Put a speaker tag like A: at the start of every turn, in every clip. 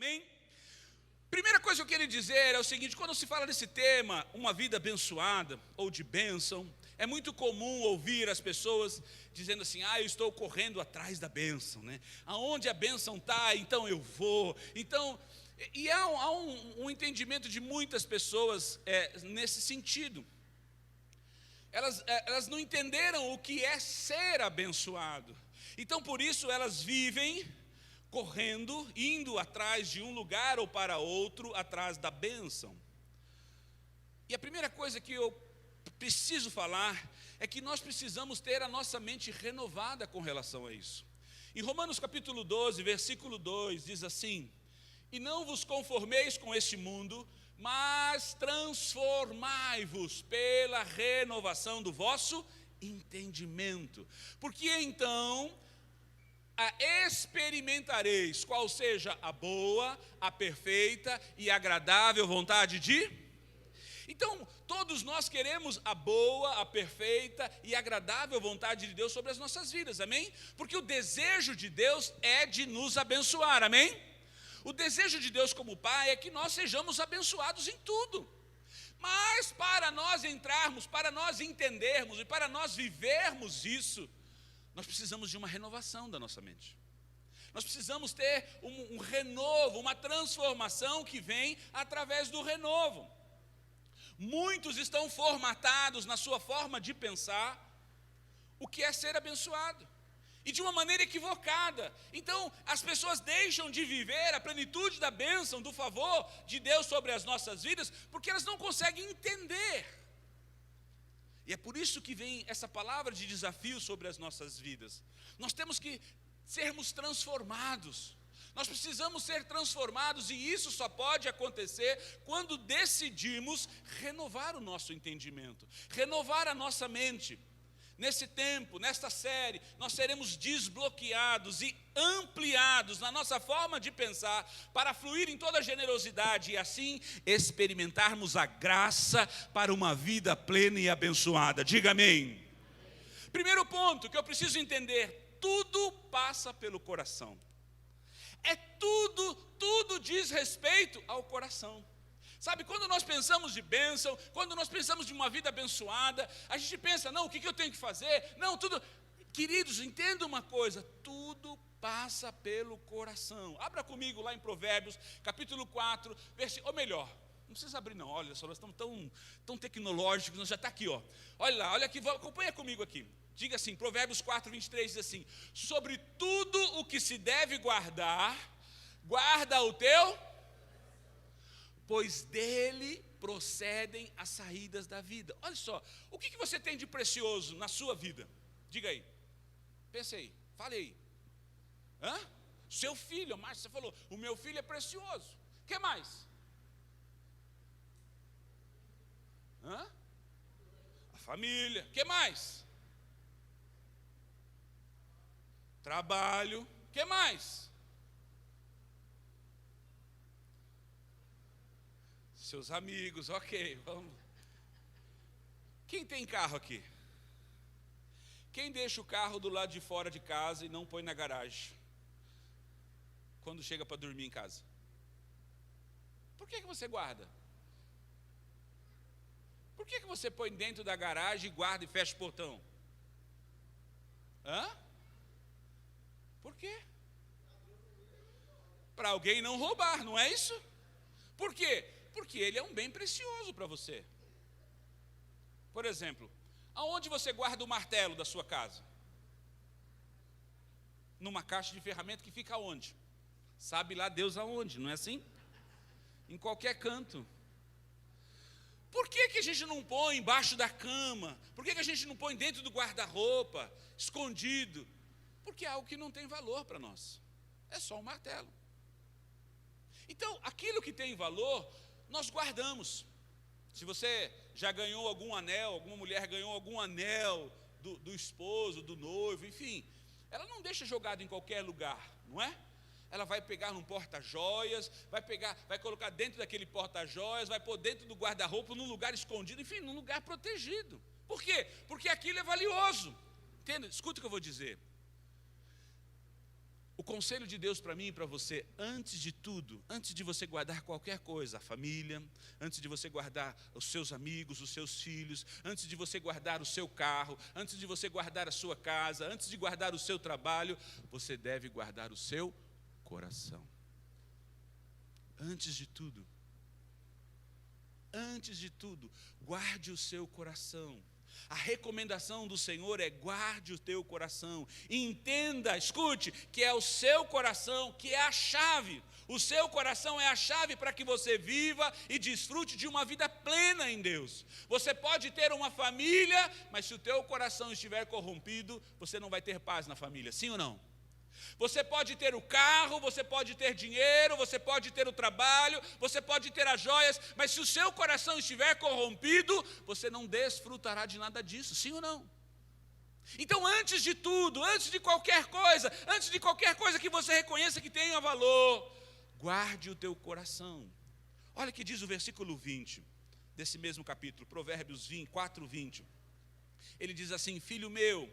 A: Amém? Primeira coisa que eu queria dizer é o seguinte: quando se fala desse tema, uma vida abençoada ou de bênção, é muito comum ouvir as pessoas dizendo assim: eu estou correndo atrás da bênção, né? Aonde a bênção está, então eu vou. Então, e há um entendimento de muitas pessoas nesse sentido. Elas não entenderam o que é ser abençoado. Então, por isso, elas vivem correndo, indo atrás de um lugar ou para outro, atrás da bênção. E a primeira coisa que eu preciso falar é que nós precisamos ter a nossa mente renovada com relação a isso. Em Romanos capítulo 12, versículo 2, diz assim: e não vos conformeis com este mundo, mas transformai-vos pela renovação do vosso entendimento. Porque então experimentareis qual seja a boa, a perfeita e agradável vontade de... Então, todos nós queremos a boa, a perfeita e agradável vontade de Deus sobre as nossas vidas, amém? Porque o desejo de Deus é de nos abençoar, amém? O desejo de Deus como Pai é que nós sejamos abençoados em tudo. Mas para nós entrarmos, para nós entendermos e para nós vivermos isso, nós precisamos de uma renovação da nossa mente. Nós precisamos ter um renovo, uma transformação que vem através do renovo. Muitos estão formatados na sua forma de pensar o que é ser abençoado, e de uma maneira equivocada. Então, as pessoas deixam de viver a plenitude da bênção, do favor de Deus sobre as nossas vidas, porque elas não conseguem entender. E é por isso que vem essa palavra de desafio sobre as nossas vidas. Nós temos que sermos transformados. Nós precisamos ser transformados, e isso só pode acontecer quando decidimos renovar o nosso entendimento, renovar a nossa mente. Nesse tempo, nesta série, nós seremos desbloqueados e ampliados na nossa forma de pensar para fluir em toda a generosidade e assim experimentarmos a graça para uma vida plena e abençoada. Diga amém. Primeiro ponto que eu preciso entender: tudo passa pelo coração. Tudo diz respeito ao coração. Sabe, quando nós pensamos de bênção, quando nós pensamos de uma vida abençoada, a gente pensa: não, o que eu tenho que fazer? Não, tudo... Queridos, entenda uma coisa: tudo passa pelo coração. Abra comigo lá em Provérbios, capítulo 4, ou melhor, não precisa abrir não, olha só, nós estamos tão tecnológicos, nós já está aqui, ó. Olha lá, olha aqui, acompanha comigo aqui. Diga assim, Provérbios 4, 23 diz assim: sobre tudo o que se deve guardar, guarda o teu... pois dele procedem as saídas da vida. Olha só, o que você tem de precioso na sua vida? Diga aí, pense aí, fale aí. Seu filho, Márcio, você falou, o meu filho é precioso. O que mais? A família. O que mais? Trabalho. O que mais? Seus amigos, ok, vamos. Quem tem carro aqui? Quem deixa o carro do lado de fora de casa e não põe na garagem quando chega para dormir em casa? Por que você guarda? Por que você põe dentro da garagem e guarda e fecha o portão? Por quê? Para alguém não roubar, não é isso? Por quê? Porque ele é um bem precioso para você. Por exemplo, aonde você guarda o martelo da sua casa? Numa caixa de ferramenta que fica aonde? Sabe lá Deus aonde, não é assim? Em qualquer canto. Por que a gente não põe embaixo da cama? Por que a gente não põe dentro do guarda-roupa, escondido? Porque é algo que não tem valor para nós. É só um martelo. Então, aquilo que tem valor, nós guardamos. Se você já ganhou algum anel, alguma mulher ganhou algum anel do esposo, do noivo, enfim, ela não deixa jogado em qualquer lugar, não é? Ela vai pegar num porta-joias, vai colocar dentro daquele porta-joias, vai pôr dentro do guarda-roupa, num lugar escondido, enfim, num lugar protegido. Por quê? Porque aquilo é valioso. Entenda? Escuta o que eu vou dizer. O O conselho de Deus para mim e para você, antes de tudo, antes de você guardar qualquer coisa, a família, antes de você guardar os seus amigos, os seus filhos, antes de você guardar o seu carro, antes de você guardar a sua casa, antes de guardar o seu trabalho, você deve guardar o seu coração. Antes de tudo, guarde o seu coração. A recomendação do Senhor é: guarde o teu coração. Entenda, escute, que é o seu coração que é a chave. O seu coração é a chave para que você viva e desfrute de uma vida plena em Deus. Você pode ter uma família, mas se o teu coração estiver corrompido, você não vai ter paz na família, sim ou não? Você pode ter o carro, você pode ter dinheiro, você pode ter o trabalho, você pode ter as joias, mas se o seu coração estiver corrompido, você não desfrutará de nada disso, sim ou não? Então, antes de tudo, antes de qualquer coisa que você reconheça que tenha valor, guarde o teu coração. Olha o que diz o versículo 20, desse mesmo capítulo, Provérbios 4:20. Ele diz assim: filho meu,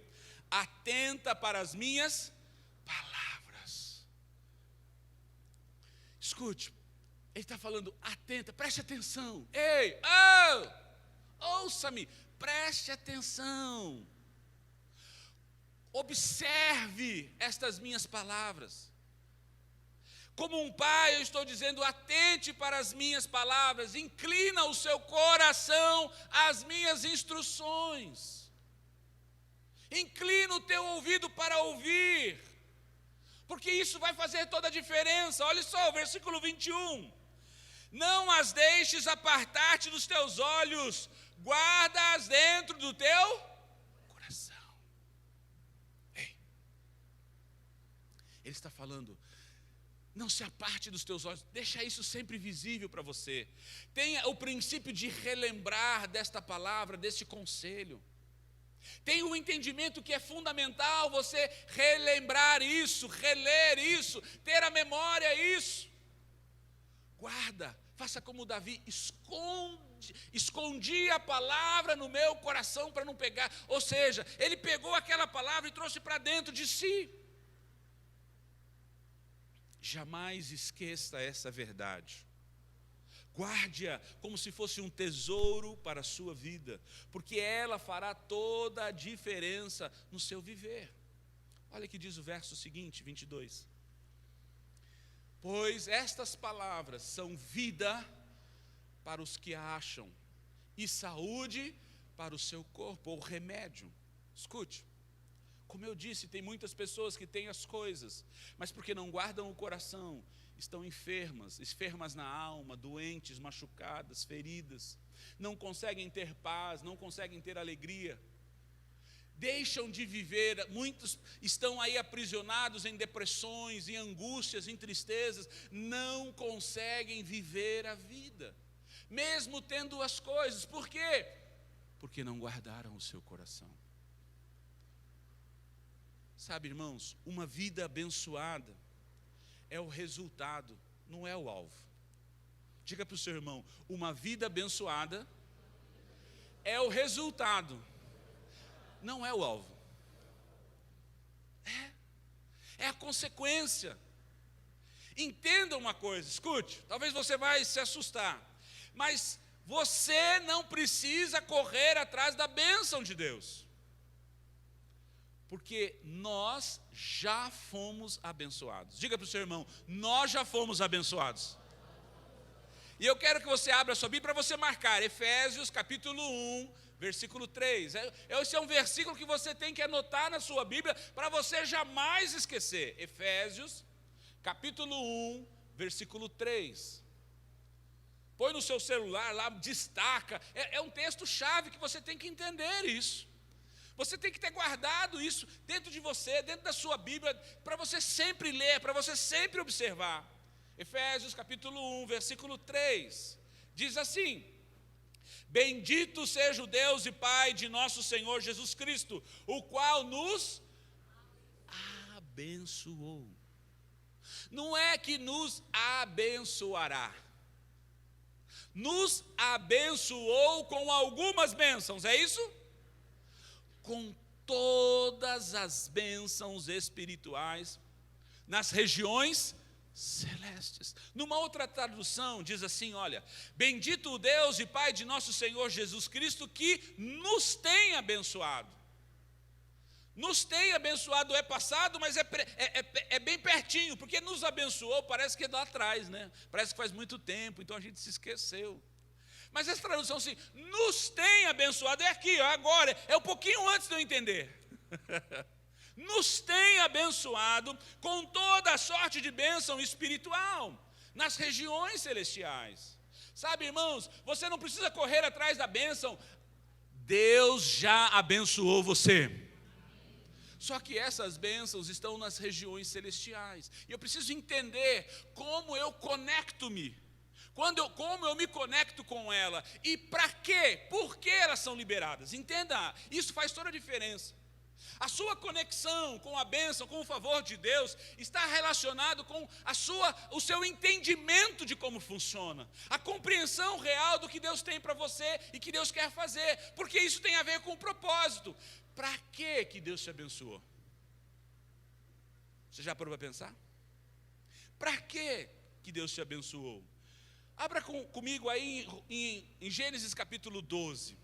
A: atenta para as minhas palavras. Escute, ele está falando, atenta, preste atenção. Ei, ouça-me, preste atenção. Observe estas minhas palavras. Como um pai, eu estou dizendo, atente para as minhas palavras, inclina o seu coração às minhas instruções. Inclina o teu ouvido para ouvir, porque isso vai fazer toda a diferença. Olha só o versículo 21. Não as deixes apartar-te dos teus olhos, guarda-as dentro do teu coração. Ei, ele está falando, não se aparte dos teus olhos, deixa isso sempre visível para você. Tenha o princípio de relembrar desta palavra, deste conselho. Tem um entendimento que é fundamental você relembrar isso, reler isso, ter a memória isso. Guarda, faça como Davi, escondi a palavra no meu coração para não pegar. Ou seja, ele pegou aquela palavra e trouxe para dentro de si. Jamais esqueça essa verdade. Guarde-a como se fosse um tesouro para a sua vida, porque ela fará toda a diferença no seu viver. Olha que diz o verso seguinte, 22. Pois estas palavras são vida para os que a acham, e saúde para o seu corpo, ou remédio. Escute, como eu disse, tem muitas pessoas que têm as coisas, mas porque não guardam o coração, estão enfermas na alma, doentes, machucadas, feridas, não conseguem ter paz, não conseguem ter alegria, deixam de viver. Muitos estão aí aprisionados em depressões, em angústias, em tristezas, não conseguem viver a vida, mesmo tendo as coisas. Por quê? Porque não guardaram o seu coração. Sabe, irmãos, uma vida abençoada é o resultado, não é o alvo. Diga para o seu irmão, uma vida abençoada é o resultado, não é o alvo. É a consequência. Entenda uma coisa, escute, talvez você vai se assustar, mas você não precisa correr atrás da bênção de Deus, porque nós já fomos abençoados. Diga para o seu irmão, nós já fomos abençoados. E eu quero que você abra a sua Bíblia para você marcar Efésios capítulo 1, versículo 3. Esse é um versículo que você tem que anotar na sua Bíblia para você jamais esquecer. Efésios capítulo 1, versículo 3. Põe no seu celular lá, destaca. É um texto chave que você tem que entender isso. Você tem que ter guardado isso dentro de você, dentro da sua Bíblia, para você sempre ler, para você sempre observar. Efésios capítulo 1, versículo 3, diz assim: bendito seja o Deus e Pai de nosso Senhor Jesus Cristo, o qual nos abençoou. Não é que nos abençoará, nos abençoou com algumas bênçãos, é isso? Com todas as bênçãos espirituais nas regiões celestes. Numa outra tradução diz assim, olha: bendito o Deus e Pai de nosso Senhor Jesus Cristo, que nos tem abençoado. Nos tem abençoado é passado, mas é bem pertinho, porque nos abençoou, parece que é lá atrás, né? Parece que faz muito tempo, então a gente se esqueceu. Mas essa tradução assim, nos tem abençoado, é aqui, agora, é um pouquinho antes de eu entender. Nos tem abençoado com toda a sorte de bênção espiritual nas regiões celestiais. Sabe, irmãos, você não precisa correr atrás da bênção, Deus já abençoou você. Só que essas bênçãos estão nas regiões celestiais. E eu preciso entender como eu conecto-me. Como eu me conecto com ela. E para quê? Por que elas são liberadas? Entenda, isso faz toda a diferença. A sua conexão com a bênção, com o favor de Deus, está relacionado com o seu entendimento de como funciona. A compreensão real do que Deus tem para você e que Deus quer fazer. Porque isso tem a ver com o propósito. Para que Deus te abençoou? Você já parou para pensar? Para que Deus te abençoou? Abra comigo aí em Gênesis capítulo 12.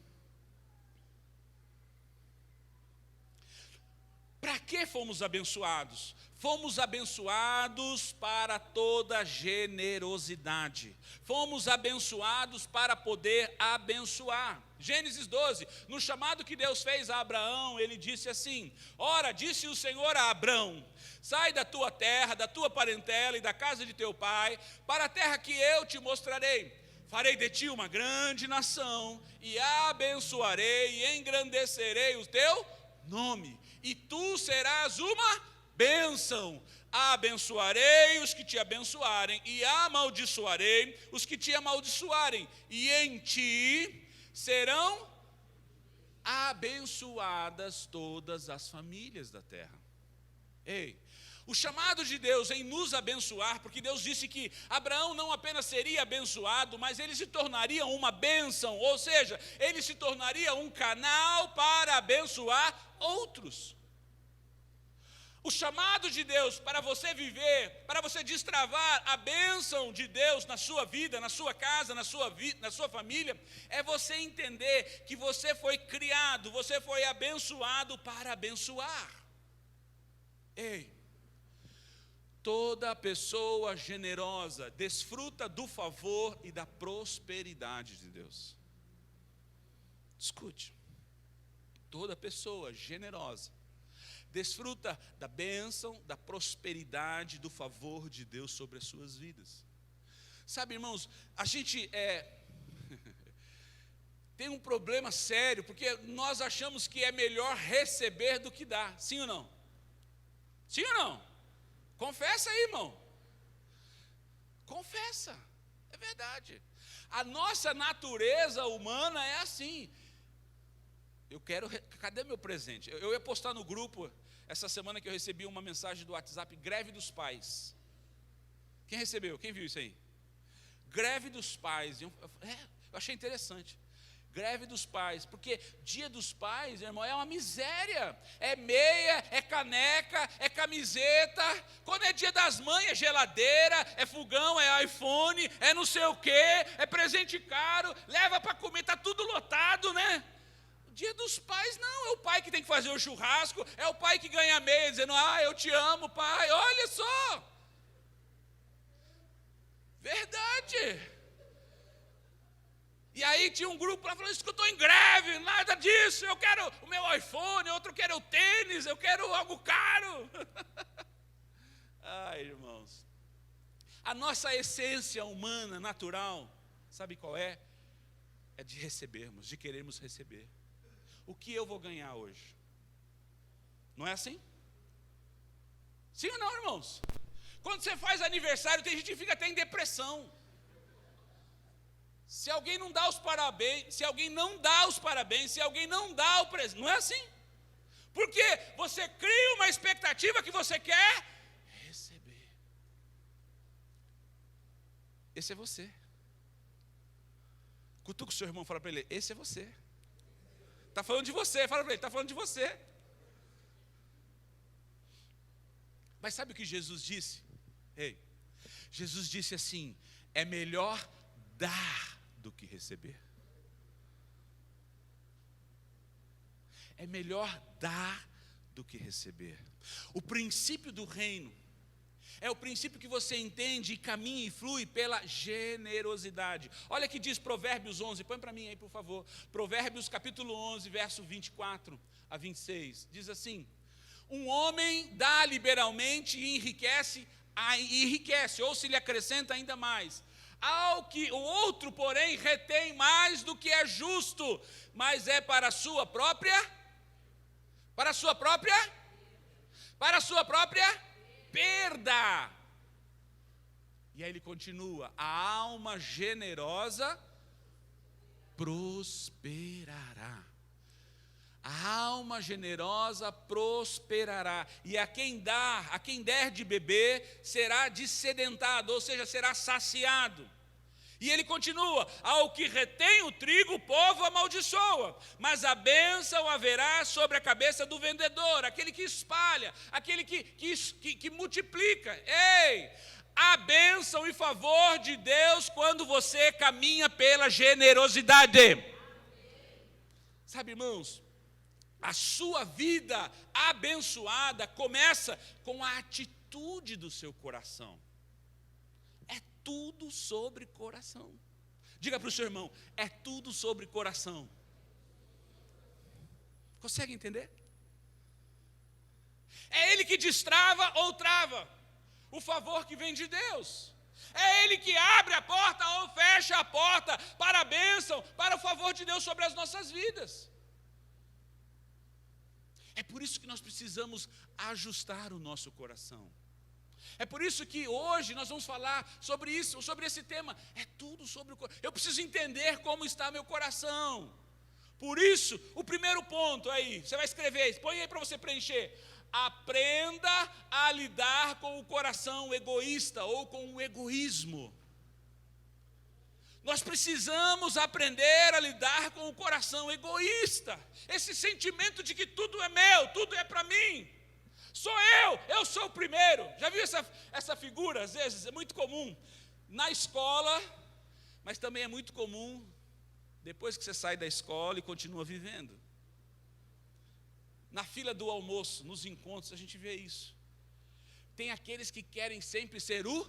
A: Para que fomos abençoados? Fomos abençoados para toda generosidade. Fomos abençoados para poder abençoar. Gênesis 12, no chamado que Deus fez a Abraão, ele disse assim: ora, disse o Senhor a Abrão, sai da tua terra, da tua parentela e da casa de teu pai, para a terra que eu te mostrarei. Farei de ti uma grande nação, e abençoarei e engrandecerei o teu nome, e tu serás uma bênção. Abençoarei os que te abençoarem, e amaldiçoarei os que te amaldiçoarem, e em ti serão abençoadas todas as famílias da terra. Ei, o chamado de Deus em nos abençoar, porque Deus disse que Abraão não apenas seria abençoado, mas ele se tornaria uma bênção, ou seja, ele se tornaria um canal para abençoar outros. O chamado de Deus para você viver, para você destravar a bênção de Deus na sua vida, na sua casa, na sua família, é você entender que você foi criado, você foi abençoado para abençoar. Ei, toda pessoa generosa desfruta do favor e da prosperidade de Deus. Escute, toda pessoa generosa desfruta da bênção, da prosperidade, do favor de Deus sobre as suas vidas. Sabe, irmãos, a gente tem um problema sério, porque nós achamos que é melhor receber do que dar. Sim ou não? Sim ou não? Confessa aí, irmão. Confessa. É verdade. A nossa natureza humana é assim. Cadê meu presente? Eu ia postar no grupo essa semana que eu recebi uma mensagem do WhatsApp, greve dos pais. Quem recebeu? Quem viu isso aí? Greve dos pais. Eu achei interessante. Greve dos pais, porque dia dos pais, irmão, é uma miséria. É meia, é caneca, é camiseta. Quando é dia das mães, é geladeira, é fogão, é iPhone, é não sei o quê, é presente caro, leva para comer, está tudo lotado, né? Dia dos pais, não, é o pai que tem que fazer o churrasco, é o pai que ganha a meia, dizendo, eu te amo, pai, olha só. Verdade. E aí tinha um grupo lá falando, isso que eu estou em greve, nada disso, eu quero o meu iPhone, outro quer o tênis, eu quero algo caro. Ai, irmãos, a nossa essência humana, natural, sabe qual é? É de recebermos, de querermos receber. O que eu vou ganhar hoje? Não é assim? Sim ou não, irmãos? Quando você faz aniversário, tem gente que fica até em depressão. Se alguém não dá os parabéns, se alguém não dá os parabéns, se alguém não dá o presente, não é assim? Porque você cria uma expectativa que você quer receber. Esse é você. Cutuca o seu irmão e fala para ele, esse é você. Está falando de você, fala para ele, está falando de você. Mas sabe o que Jesus disse? Ei, Jesus disse assim: é melhor dar do que receber. É melhor dar do que receber. O princípio do reino é o princípio que você entende e caminha e flui pela generosidade. Olha que diz Provérbios 11, põe para mim aí por favor. Provérbios capítulo 11, verso 24 a 26. Diz assim: um homem dá liberalmente e enriquece, ou se lhe acrescenta ainda mais. Ao que o outro, porém, retém mais do que é justo, mas é para a sua própria perda. E aí ele continua: a alma generosa prosperará. A alma generosa prosperará, e a quem der de beber, será dessedentado, ou seja, será saciado. E ele continua: ao que retém o trigo, o povo amaldiçoa, mas a bênção haverá sobre a cabeça do vendedor, aquele que espalha, aquele que multiplica. Ei, a bênção e favor de Deus quando você caminha pela generosidade. Sabe, irmãos, a sua vida abençoada começa com a atitude do seu coração. É tudo sobre coração. Diga para o seu irmão: é tudo sobre coração. Consegue entender? É Ele que destrava ou trava o favor que vem de Deus. É Ele que abre a porta ou fecha a porta para a bênção, para o favor de Deus sobre as nossas vidas. É por isso que nós precisamos ajustar o nosso coração. É por isso que hoje nós vamos falar sobre isso, sobre esse tema. É tudo sobre o coração. Eu preciso entender como está meu coração. Por isso, o primeiro ponto aí, você vai escrever, põe aí para você preencher. Aprenda a lidar com o coração egoísta ou com o egoísmo. Nós precisamos aprender a lidar com o coração egoísta. Esse sentimento de que tudo é meu, tudo é para mim. Sou eu sou o primeiro. Já viu essa figura? Às vezes é muito comum na escola, mas também é muito comum depois que você sai da escola e continua vivendo. Na fila do almoço, nos encontros, a gente vê isso. Tem aqueles que querem sempre ser o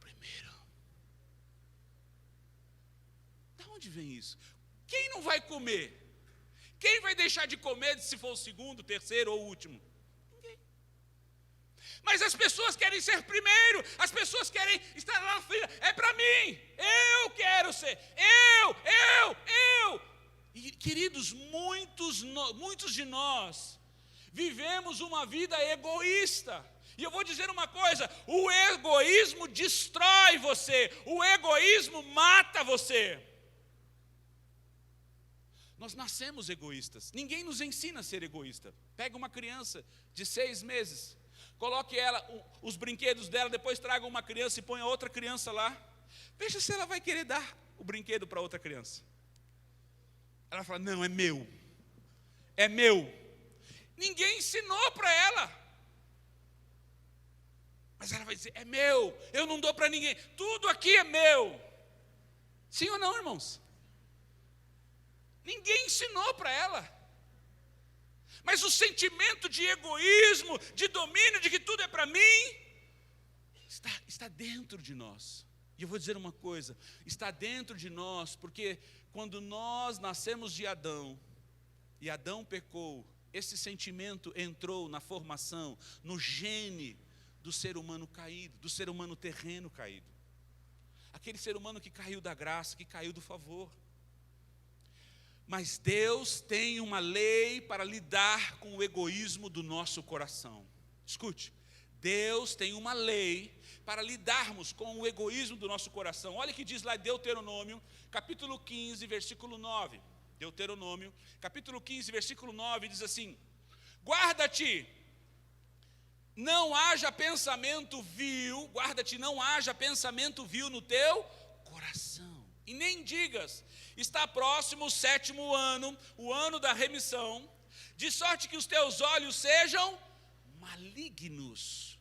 A: primeiro. De onde vem isso? Quem não vai comer? Quem vai deixar de comer se for o segundo, terceiro ou último? Ninguém. Mas as pessoas querem ser primeiro, as pessoas querem estar lá na fila. É para mim, eu quero ser, eu. E queridos, muitos de nós vivemos uma vida egoísta. E eu vou dizer uma coisa: o egoísmo destrói você, o egoísmo mata você. Nós nascemos egoístas. Ninguém nos ensina a ser egoísta. Pega uma criança de 6 meses, coloque ela, os brinquedos dela, depois traga uma criança e ponha outra criança lá. Veja se ela vai querer dar o brinquedo para outra criança. Ela fala: não, é meu. É meu. Ninguém ensinou para ela. Mas ela vai dizer: é meu, eu não dou para ninguém. Tudo aqui é meu. Sim ou não, irmãos? Ninguém ensinou para ela. Mas o sentimento de egoísmo, de domínio, de que tudo é para mim, está dentro de nós. E eu vou dizer uma coisa: está dentro de nós, porque quando nós nascemos de Adão, e Adão pecou, esse sentimento entrou na formação, no gene do ser humano caído, do ser humano terreno caído. Aquele ser humano que caiu da graça, que caiu do favor. Mas Deus tem uma lei para lidar com o egoísmo do nosso coração. Escute, Deus tem uma lei para lidarmos com o egoísmo do nosso coração. Olha o que diz lá em Deuteronômio, capítulo 15, versículo 9. Deuteronômio, capítulo 15, versículo 9, diz assim: guarda-te, não haja pensamento vil, não haja pensamento vil no teu coração. E nem digas: está próximo o 7º ano, o ano da remissão, de sorte que os teus olhos sejam malignos,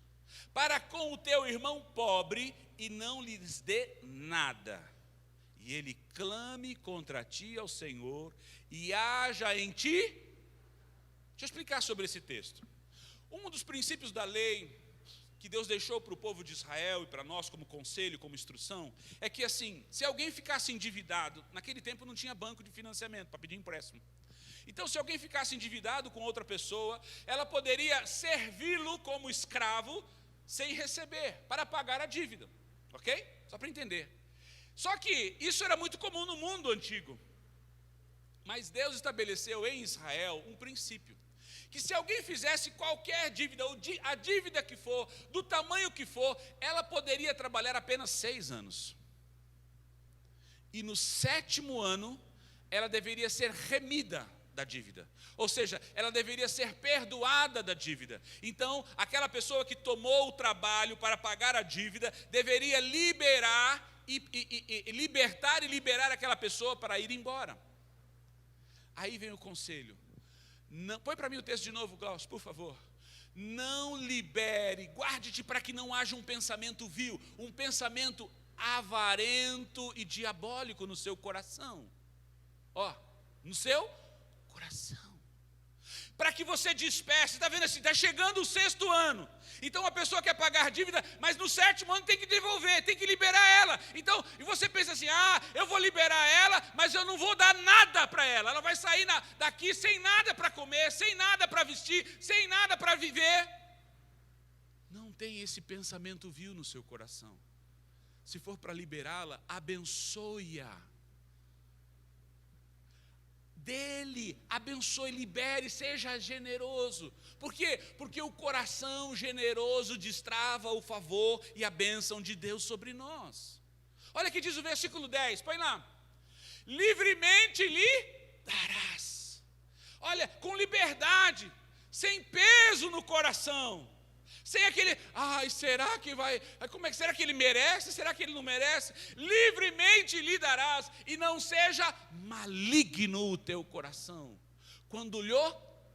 A: para com o teu irmão pobre e não lhes dê nada. E ele clame contra ti ao Senhor e haja em ti. Deixa eu explicar sobre esse texto. Um dos princípios da lei que Deus deixou para o povo de Israel e para nós como conselho, como instrução, é que assim, se alguém ficasse endividado, naquele tempo não tinha banco de financiamento para pedir empréstimo. Então, se alguém ficasse endividado com outra pessoa, ela poderia servi-lo como escravo sem receber, para pagar a dívida, ok? Só para entender. Só que isso era muito comum no mundo antigo. Mas Deus estabeleceu em Israel um princípio, que se alguém fizesse qualquer dívida, a dívida que for, do tamanho que for, ela poderia trabalhar apenas 6 anos. E no 7º ano, ela deveria ser remida da dívida. Ou seja, ela deveria ser perdoada da dívida. Então, aquela pessoa que tomou o trabalho para pagar a dívida, deveria libertar e liberar aquela pessoa para ir embora. Aí vem o conselho. Não, põe para mim o texto de novo, Glaucio, por favor. Não libere, guarde-te para que não haja um pensamento vil, um pensamento avarento e diabólico no seu coração. Ó, no seu coração. Para que você disperse, está vendo assim, está chegando o 6º ano. Então a pessoa quer pagar dívida, mas no 7º ano tem que devolver, tem que liberar ela. Então, e você pensa assim, eu vou liberar ela, mas eu não vou dar nada para ela. Ela vai sair daqui sem nada para comer, sem nada para vestir, sem nada para viver. Não tem esse pensamento vil no seu coração. Se for para liberá-la, abençoe-a. Dele, abençoe, libere, seja generoso. Por quê? Porque o coração generoso destrava o favor e a bênção de Deus sobre nós. Olha o que diz o versículo 10, põe lá. Livremente lhe darás. Olha, com liberdade, sem peso no coração. Sem aquele, será que vai, será que ele merece, será que ele não merece? Livremente lhe darás, e não seja maligno o teu coração, quando lhe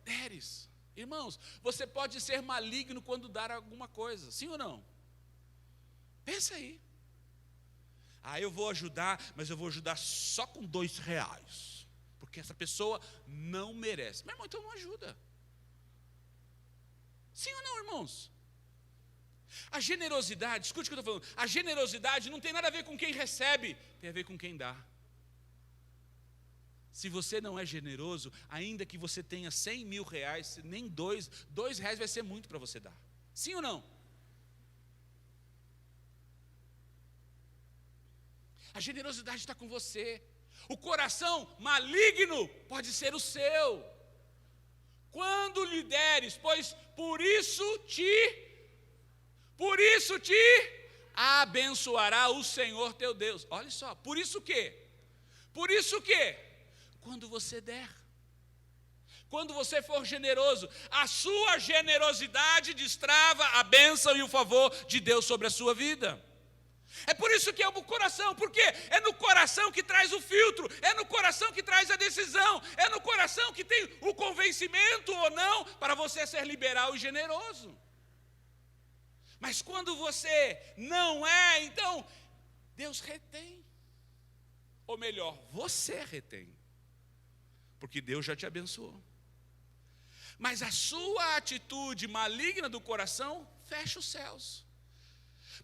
A: deres. Irmãos, você pode ser maligno quando dar alguma coisa, sim ou não? Pensa aí. Eu vou ajudar, mas eu vou ajudar só com R$2, porque essa pessoa não merece. Meu irmão, então não ajuda. Sim ou não, irmãos? A generosidade, escute o que eu estou falando, a generosidade não tem nada a ver com quem recebe, tem a ver com quem dá. Se você não é generoso, ainda que você tenha R$100 mil, nem R$2 vai ser muito para você dar. Sim ou não? A generosidade está com você. O coração maligno pode ser o seu. Quando lhe deres, pois por isso te abençoará o Senhor teu Deus. Olha só, por isso o quê? Por isso o quê? Quando você der. Quando você for generoso, a sua generosidade destrava a bênção e o favor de Deus sobre a sua vida. É por isso que é o coração, porque é no coração que traz o filtro, é no coração que traz a decisão, é no coração que tem o convencimento ou não para você ser liberal e generoso. Mas quando você não é, então Deus retém. Ou melhor, você retém. Porque Deus já te abençoou. Mas a sua atitude maligna do coração fecha os céus.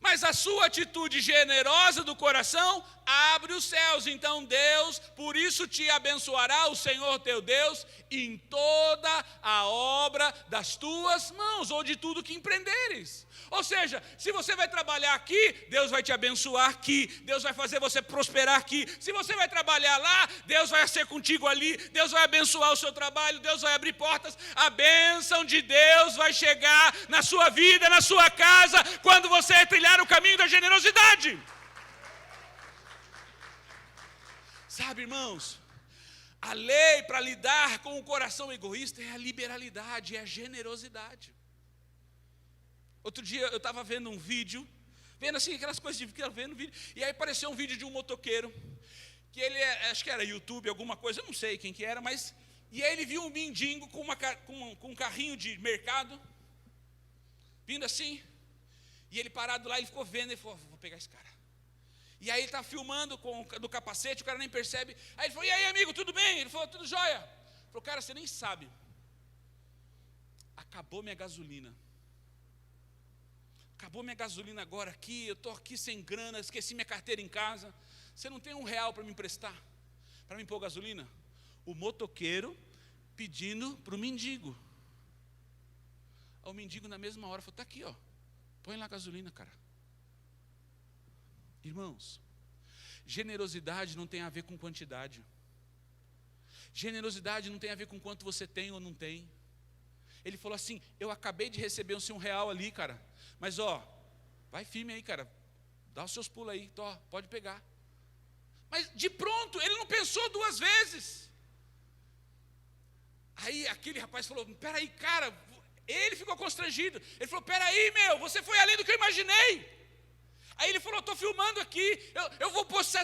A: Mas a sua atitude generosa do coração abre os céus. Então Deus, por isso te abençoará o Senhor teu Deus em toda a obra das tuas mãos, ou de tudo que empreenderes. Ou seja, se você vai trabalhar aqui, Deus vai te abençoar aqui, Deus vai fazer você prosperar aqui. Se você vai trabalhar lá, Deus vai ser contigo ali, Deus vai abençoar o seu trabalho, Deus vai abrir portas. A bênção de Deus vai chegar na sua vida, na sua casa, quando você trilhar o caminho da generosidade. Sabe, irmãos, a lei para lidar com o coração egoísta é a liberalidade, é a generosidade. Outro dia eu estava vendo um vídeo, vendo assim aquelas coisas de vendo vídeo, e aí apareceu um vídeo de um motoqueiro, que ele, acho que era YouTube, alguma coisa, eu não sei quem que era, mas, e aí ele viu um mendigo com um carrinho de mercado, vindo assim, E ele parado lá, ele ficou vendo, ele falou, vou pegar esse cara. E aí ele está filmando do capacete, o cara nem percebe. Aí ele falou, e aí amigo, tudo bem? Ele falou, tudo jóia. Ele falou, cara, você nem sabe. Acabou minha gasolina. Acabou minha gasolina agora aqui, eu estou aqui sem grana, esqueci minha carteira em casa. Você não tem R$1 para me emprestar? Para me pôr gasolina? O motoqueiro pedindo para o mendigo. O mendigo na mesma hora falou, está aqui, ó, põe lá gasolina, cara. Irmãos, generosidade não tem a ver com quantidade. Generosidade não tem a ver com quanto você tem ou não tem. Ele falou assim, eu acabei de receber um R$1 ali, cara, mas ó, vai firme aí, cara, dá os seus pulos aí, pode pegar. Mas de pronto, ele não pensou 2 vezes. Aí aquele rapaz falou, peraí, cara, ele ficou constrangido. Ele falou, peraí, você foi além do que eu imaginei. Aí ele falou, estou filmando aqui, eu vou postar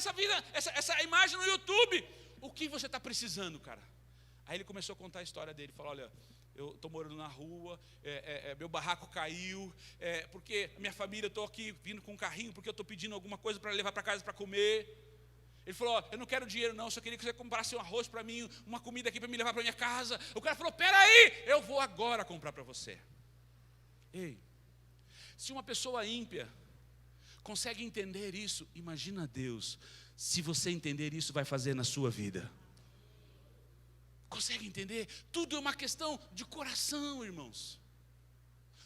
A: essa imagem no YouTube. O que você está precisando, cara? Aí ele começou a contar a história dele. Falou, olha, eu estou morando na rua, meu barraco caiu, porque minha família, eu estou aqui vindo com um carrinho, porque eu estou pedindo alguma coisa para levar para casa para comer. Ele falou, eu não quero dinheiro não, só queria que você comprasse um arroz para mim, uma comida aqui para me levar para minha casa. O cara falou, peraí, eu vou agora comprar para você. Ei, se uma pessoa ímpia consegue entender isso, imagina Deus, se você entender isso, vai fazer na sua vida. Consegue entender? Tudo é uma questão de coração, irmãos.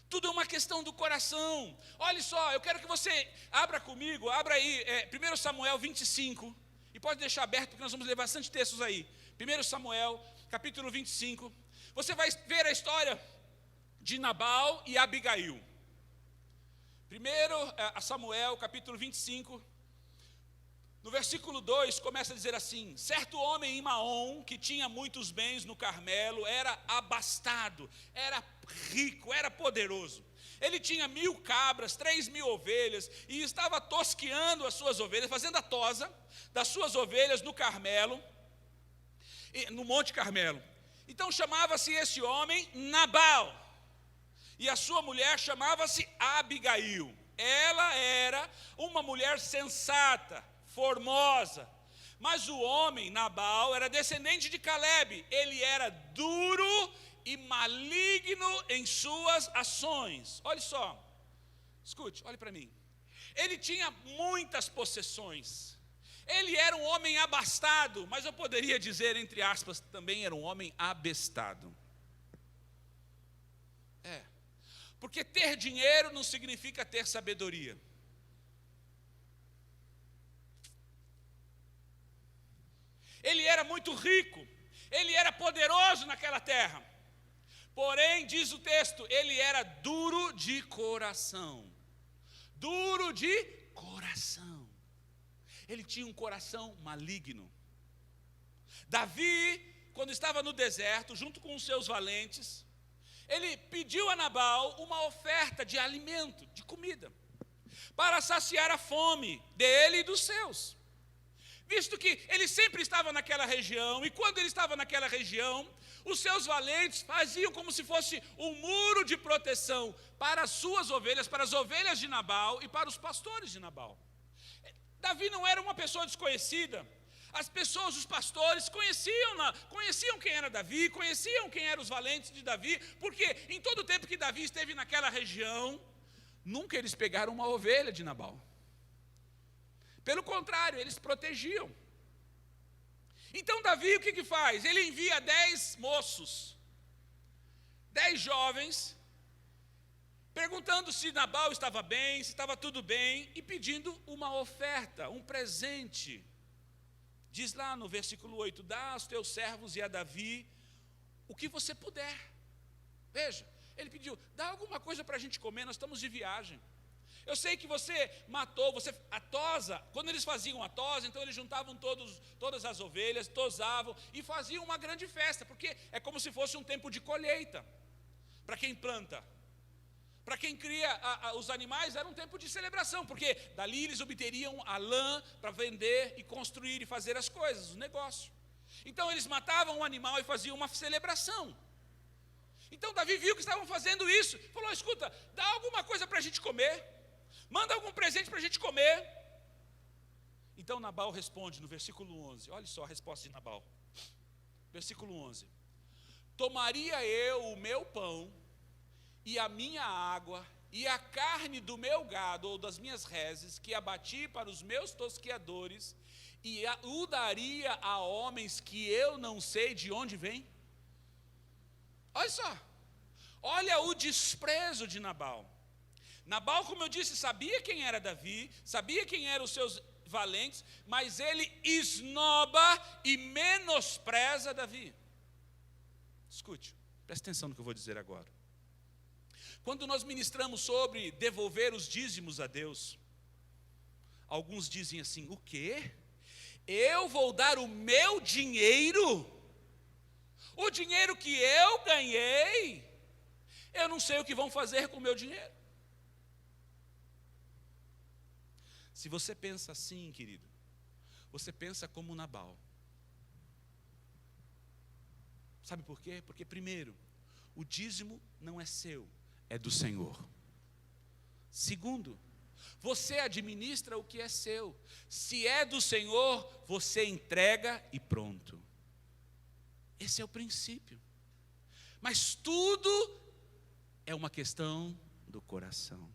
A: Tudo é uma questão do coração. Olha só, eu quero que você abra comigo, abra aí, 1 Samuel 25, e pode deixar aberto, porque nós vamos ler bastante textos aí. 1 Samuel, capítulo 25, você vai ver a história de Nabal e Abigail. 1 Samuel, capítulo 25, no versículo 2, começa a dizer assim, certo homem em Maom, que tinha muitos bens no Carmelo, era abastado, era rico, era poderoso. Ele tinha 1000 cabras, 3.000 ovelhas, e estava tosqueando as suas ovelhas, fazendo a tosa das suas ovelhas no Carmelo, no Monte Carmelo. Então chamava-se esse homem Nabal. E a sua mulher chamava-se Abigail. Ela era uma mulher sensata, formosa. Mas o homem, Nabal, era descendente de Calebe. Ele era duro e maligno em suas ações. Olha só, escute, olhe para mim. Ele tinha muitas possessões. Ele era um homem abastado, mas eu poderia dizer, entre aspas, também era um homem abestado. Porque ter dinheiro não significa ter sabedoria. Ele era muito rico, ele era poderoso naquela terra. Porém, diz o texto, ele era duro de coração. Duro de coração. Ele tinha um coração maligno. Davi, quando estava no deserto, junto com os seus valentes, ele pediu a Nabal uma oferta de alimento, de comida, para saciar a fome dele e dos seus. Visto que ele sempre estava naquela região, e quando ele estava naquela região, os seus valentes faziam como se fosse um muro de proteção para as suas ovelhas, para as ovelhas de Nabal e para os pastores de Nabal. Davi não era uma pessoa desconhecida. As pessoas, os pastores, conheciam quem era Davi, conheciam quem eram os valentes de Davi, porque em todo o tempo que Davi esteve naquela região, nunca eles pegaram uma ovelha de Nabal. Pelo contrário, eles protegiam. Então Davi o que faz? Ele envia 10 moços, 10 jovens, perguntando se Nabal estava bem, se estava tudo bem, e pedindo uma oferta, um presente. Diz lá no versículo 8, dá aos teus servos e a Davi o que você puder. Veja, ele pediu, dá alguma coisa para a gente comer, nós estamos de viagem. Eu sei que você matou, a tosa, quando eles faziam a tosa, então eles juntavam todas as ovelhas, tosavam e faziam uma grande festa, porque é como se fosse um tempo de colheita, para quem planta. Para quem cria os animais, era um tempo de celebração, porque dali eles obteriam a lã para vender e construir e fazer as coisas, o negócio. Então eles matavam um animal e faziam uma celebração. Então Davi viu que estavam fazendo isso, falou, escuta, dá alguma coisa para a gente comer. Manda algum presente para a gente comer. Então Nabal responde no versículo 11. Olha só a resposta de Nabal. Versículo 11. Tomaria eu o meu pão e a minha água e a carne do meu gado ou das minhas reses, que abati para os meus tosqueadores, e o daria a homens que eu não sei de onde vêm? Olha só. Olha o desprezo de Nabal. Nabal, como eu disse, sabia quem era Davi, sabia quem eram os seus valentes, mas ele esnoba e menospreza Davi. Escute, preste atenção no que eu vou dizer agora. Quando nós ministramos sobre devolver os dízimos a Deus, alguns dizem assim: o quê? Eu vou dar o meu dinheiro? O dinheiro que eu ganhei? Eu não sei o que vão fazer com o meu dinheiro. Se você pensa assim, querido, você pensa como Nabal. Sabe por quê? Porque, primeiro, o dízimo não é seu, é do Senhor. Segundo, você administra o que é seu. Se é do Senhor, você entrega e pronto. Esse é o princípio. Mas tudo é uma questão do coração.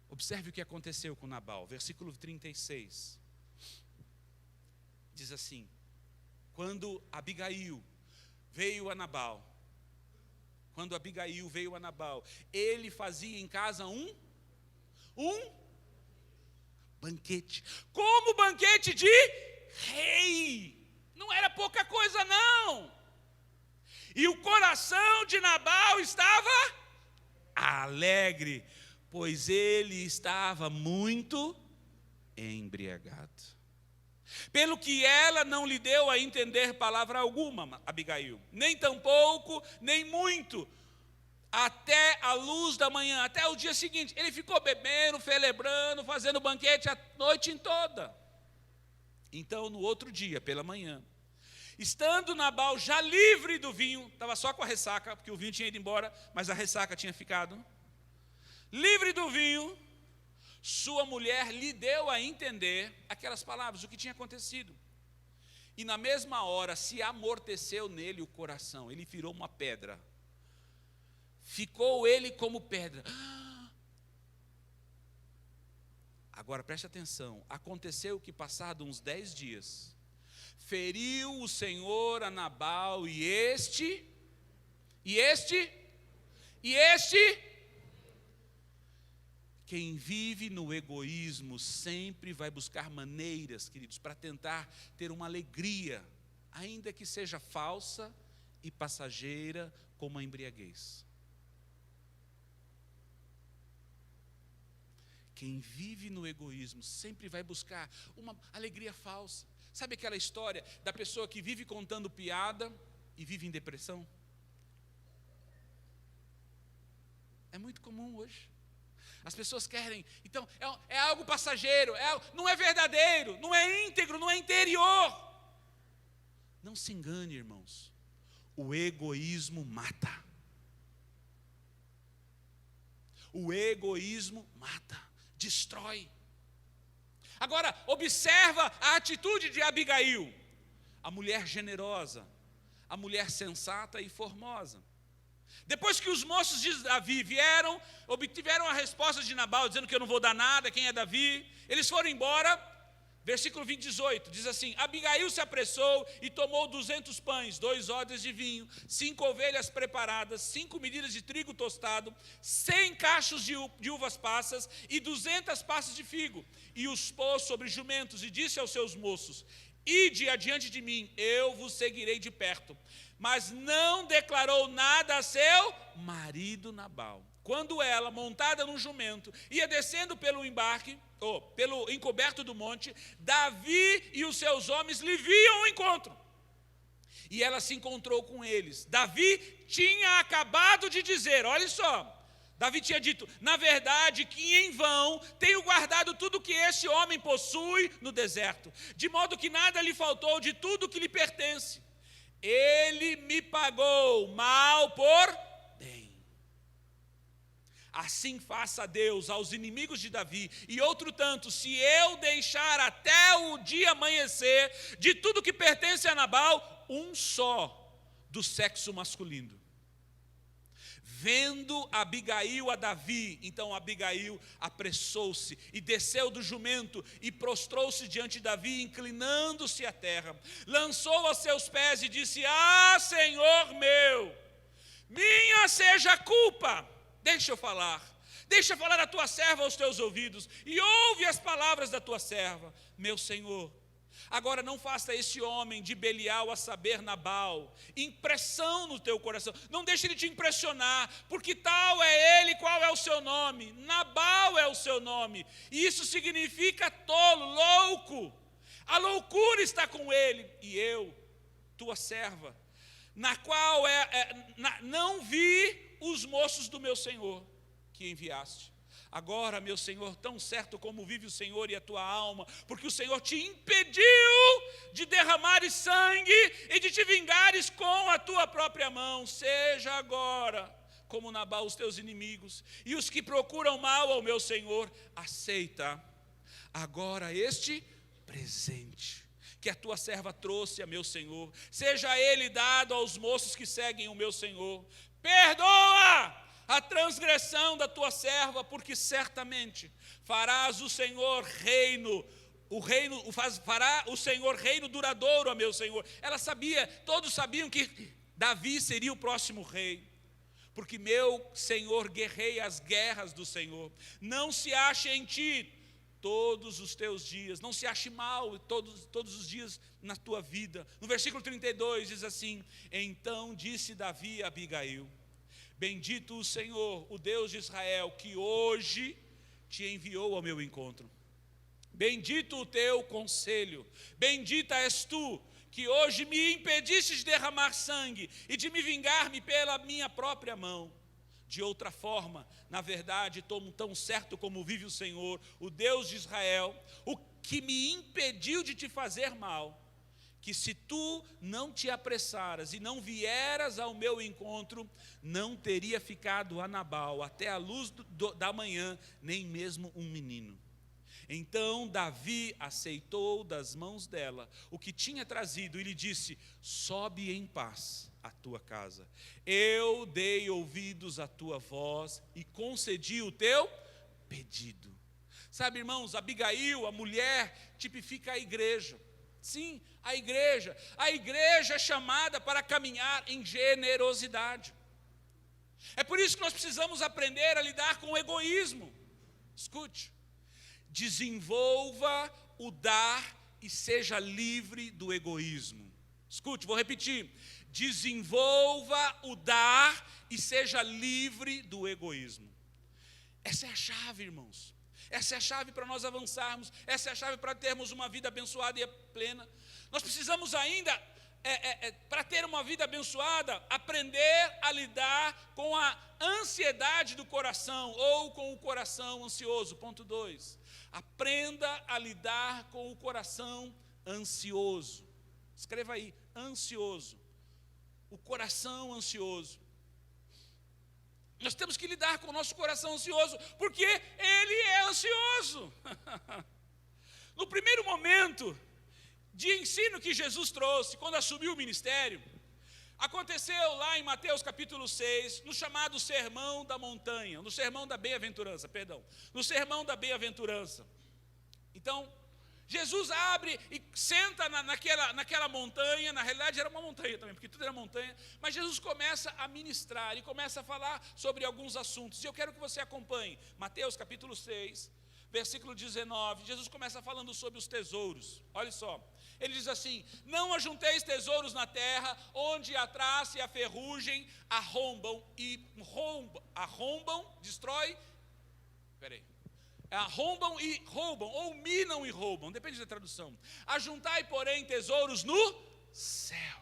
A: Observe o que aconteceu com Nabal, versículo 36. Diz assim: quando Abigail veio a Nabal, ele fazia em casa um banquete, como banquete de rei. Não era pouca coisa não. E o coração de Nabal estava alegre, pois ele estava muito embriagado. Pelo que ela não lhe deu a entender palavra alguma, Abigail, nem tampouco, nem muito, até a luz da manhã, até o dia seguinte. Ele ficou bebendo, celebrando, fazendo banquete a noite em toda. Então, no outro dia, pela manhã, estando Nabal já livre do vinho, estava só com a ressaca, porque o vinho tinha ido embora, mas a ressaca tinha ficado. Livre do vinho, sua mulher lhe deu a entender aquelas palavras, o que tinha acontecido. E na mesma hora se amorteceu nele o coração, ele virou uma pedra. Ficou ele como pedra. Agora preste atenção, aconteceu que passado uns 10 dias, feriu o Senhor a Nabal e este, quem vive no egoísmo sempre vai buscar maneiras, queridos, para tentar ter uma alegria, ainda que seja falsa e passageira, como a embriaguez. Quem vive no egoísmo sempre vai buscar uma alegria falsa. Sabe aquela história da pessoa que vive contando piada e vive em depressão? É muito comum hoje. As pessoas querem, então, é algo passageiro, não é verdadeiro, não é íntegro, não é interior. Não se engane, irmãos, o egoísmo mata. O egoísmo mata, destrói. Agora, observa a atitude de Abigail, a mulher generosa, a mulher sensata e formosa. Depois que os moços de Davi vieram, obtiveram a resposta de Nabal, dizendo que eu não vou dar nada, quem é Davi? Eles foram embora. Versículo 18, diz assim: Abigail se apressou e tomou 200 pães, 2 odres de vinho, 5 ovelhas preparadas, 5 medidas de trigo tostado, 100 cachos de uvas passas e 200 passas de figo, e os pôs sobre jumentos, e disse aos seus moços: ide adiante de mim, eu vos seguirei de perto. Mas não declarou nada a seu marido Nabal. Quando ela, montada num jumento, ia descendo pelo embarque, pelo encoberto do monte, Davi e os seus homens lhe viam ao encontro. E ela se encontrou com eles. Davi tinha acabado de dizer, olha só, Davi tinha dito: na verdade que em vão tenho guardado tudo que este homem possui no deserto, de modo que nada lhe faltou de tudo que lhe pertence. Ele me pagou mal por bem. Assim faça Deus aos inimigos de Davi, e outro tanto, se eu deixar até o dia amanhecer, de tudo que pertence a Nabal, um só do sexo masculino. Vendo Abigail a Davi, então Abigail apressou-se e desceu do jumento e prostrou-se diante de Davi, inclinando-se à terra. Lançou aos seus pés e disse: Ah, Senhor meu, minha seja a culpa. Deixa eu falar a tua serva aos teus ouvidos, e ouve as palavras da tua serva. Meu Senhor, agora não faça esse homem de Belial, a saber, Nabal, impressão no teu coração. Não deixe ele te impressionar, porque tal é ele, qual é o seu nome? Nabal é o seu nome. E isso significa tolo, louco. A loucura está com ele. E eu, tua serva, na qual não vi os moços do meu Senhor que enviaste. Agora, meu Senhor, tão certo como vive o Senhor e a tua alma, porque o Senhor te impediu de derramares sangue e de te vingares com a tua própria mão, seja agora como Nabal os teus inimigos, e os que procuram mal ao meu Senhor, aceita agora este presente que a tua serva trouxe a meu Senhor, seja ele dado aos moços que seguem o meu Senhor. Perdoa a transgressão da tua serva, porque certamente farás o Senhor fará o Senhor reino duradouro a meu Senhor. Ela sabia, todos sabiam que Davi seria o próximo rei, porque meu Senhor guerreia as guerras do Senhor. Não se ache em ti todos os teus dias, não se ache mal todos os dias na tua vida. No versículo 32 diz assim: Então disse Davi a Abigail: Bendito o Senhor, o Deus de Israel, que hoje te enviou ao meu encontro. Bendito o teu conselho, bendita és tu, que hoje me impediste de derramar sangue e de me vingar-me pela minha própria mão. De outra forma, na verdade, tomo tão certo como vive o Senhor, o Deus de Israel, o que me impediu de te fazer mal, que se tu não te apressaras e não vieras ao meu encontro, não teria ficado a Nabal até a luz da manhã, nem mesmo um menino. Então Davi aceitou das mãos dela o que tinha trazido e lhe disse: Sobe em paz à tua casa. Eu dei ouvidos à tua voz e concedi o teu pedido. Sabe, irmãos, Abigail, a mulher, tipifica a igreja. Sim, a igreja é chamada para caminhar em generosidade. É por isso que nós precisamos aprender a lidar com o egoísmo. Escute, desenvolva o dar e seja livre do egoísmo. Escute, vou repetir, desenvolva o dar e seja livre do egoísmo. Essa é a chave, irmãos. Essa é a chave para nós avançarmos, essa é a chave para termos uma vida abençoada e plena. Nós precisamos ainda, para ter uma vida abençoada, aprender a lidar com a ansiedade do coração, ou com o coração ansioso. Ponto 2, aprenda a lidar com o coração ansioso. Escreva aí, ansioso, o coração ansioso. Nós temos que lidar com o nosso coração ansioso, porque ele é ansioso. No primeiro momento de ensino que Jesus trouxe, quando assumiu o ministério, aconteceu lá em Mateus capítulo 6, no chamado Sermão da Montanha, no Sermão da Bem-aventurança, no Sermão da Bem-aventurança. Então, Jesus abre e senta naquela montanha. Na realidade era uma montanha também, porque tudo era montanha. Mas Jesus começa a ministrar e começa a falar sobre alguns assuntos. E eu quero que você acompanhe Mateus capítulo 6, versículo 19. Jesus começa falando sobre os tesouros. Olha só, ele diz assim: Não ajunteis tesouros na terra, onde a traça e a ferrugem arrombam, destrói. Arrombam e roubam, ou minam e roubam, depende da tradução. Ajuntai, porém, tesouros no céu,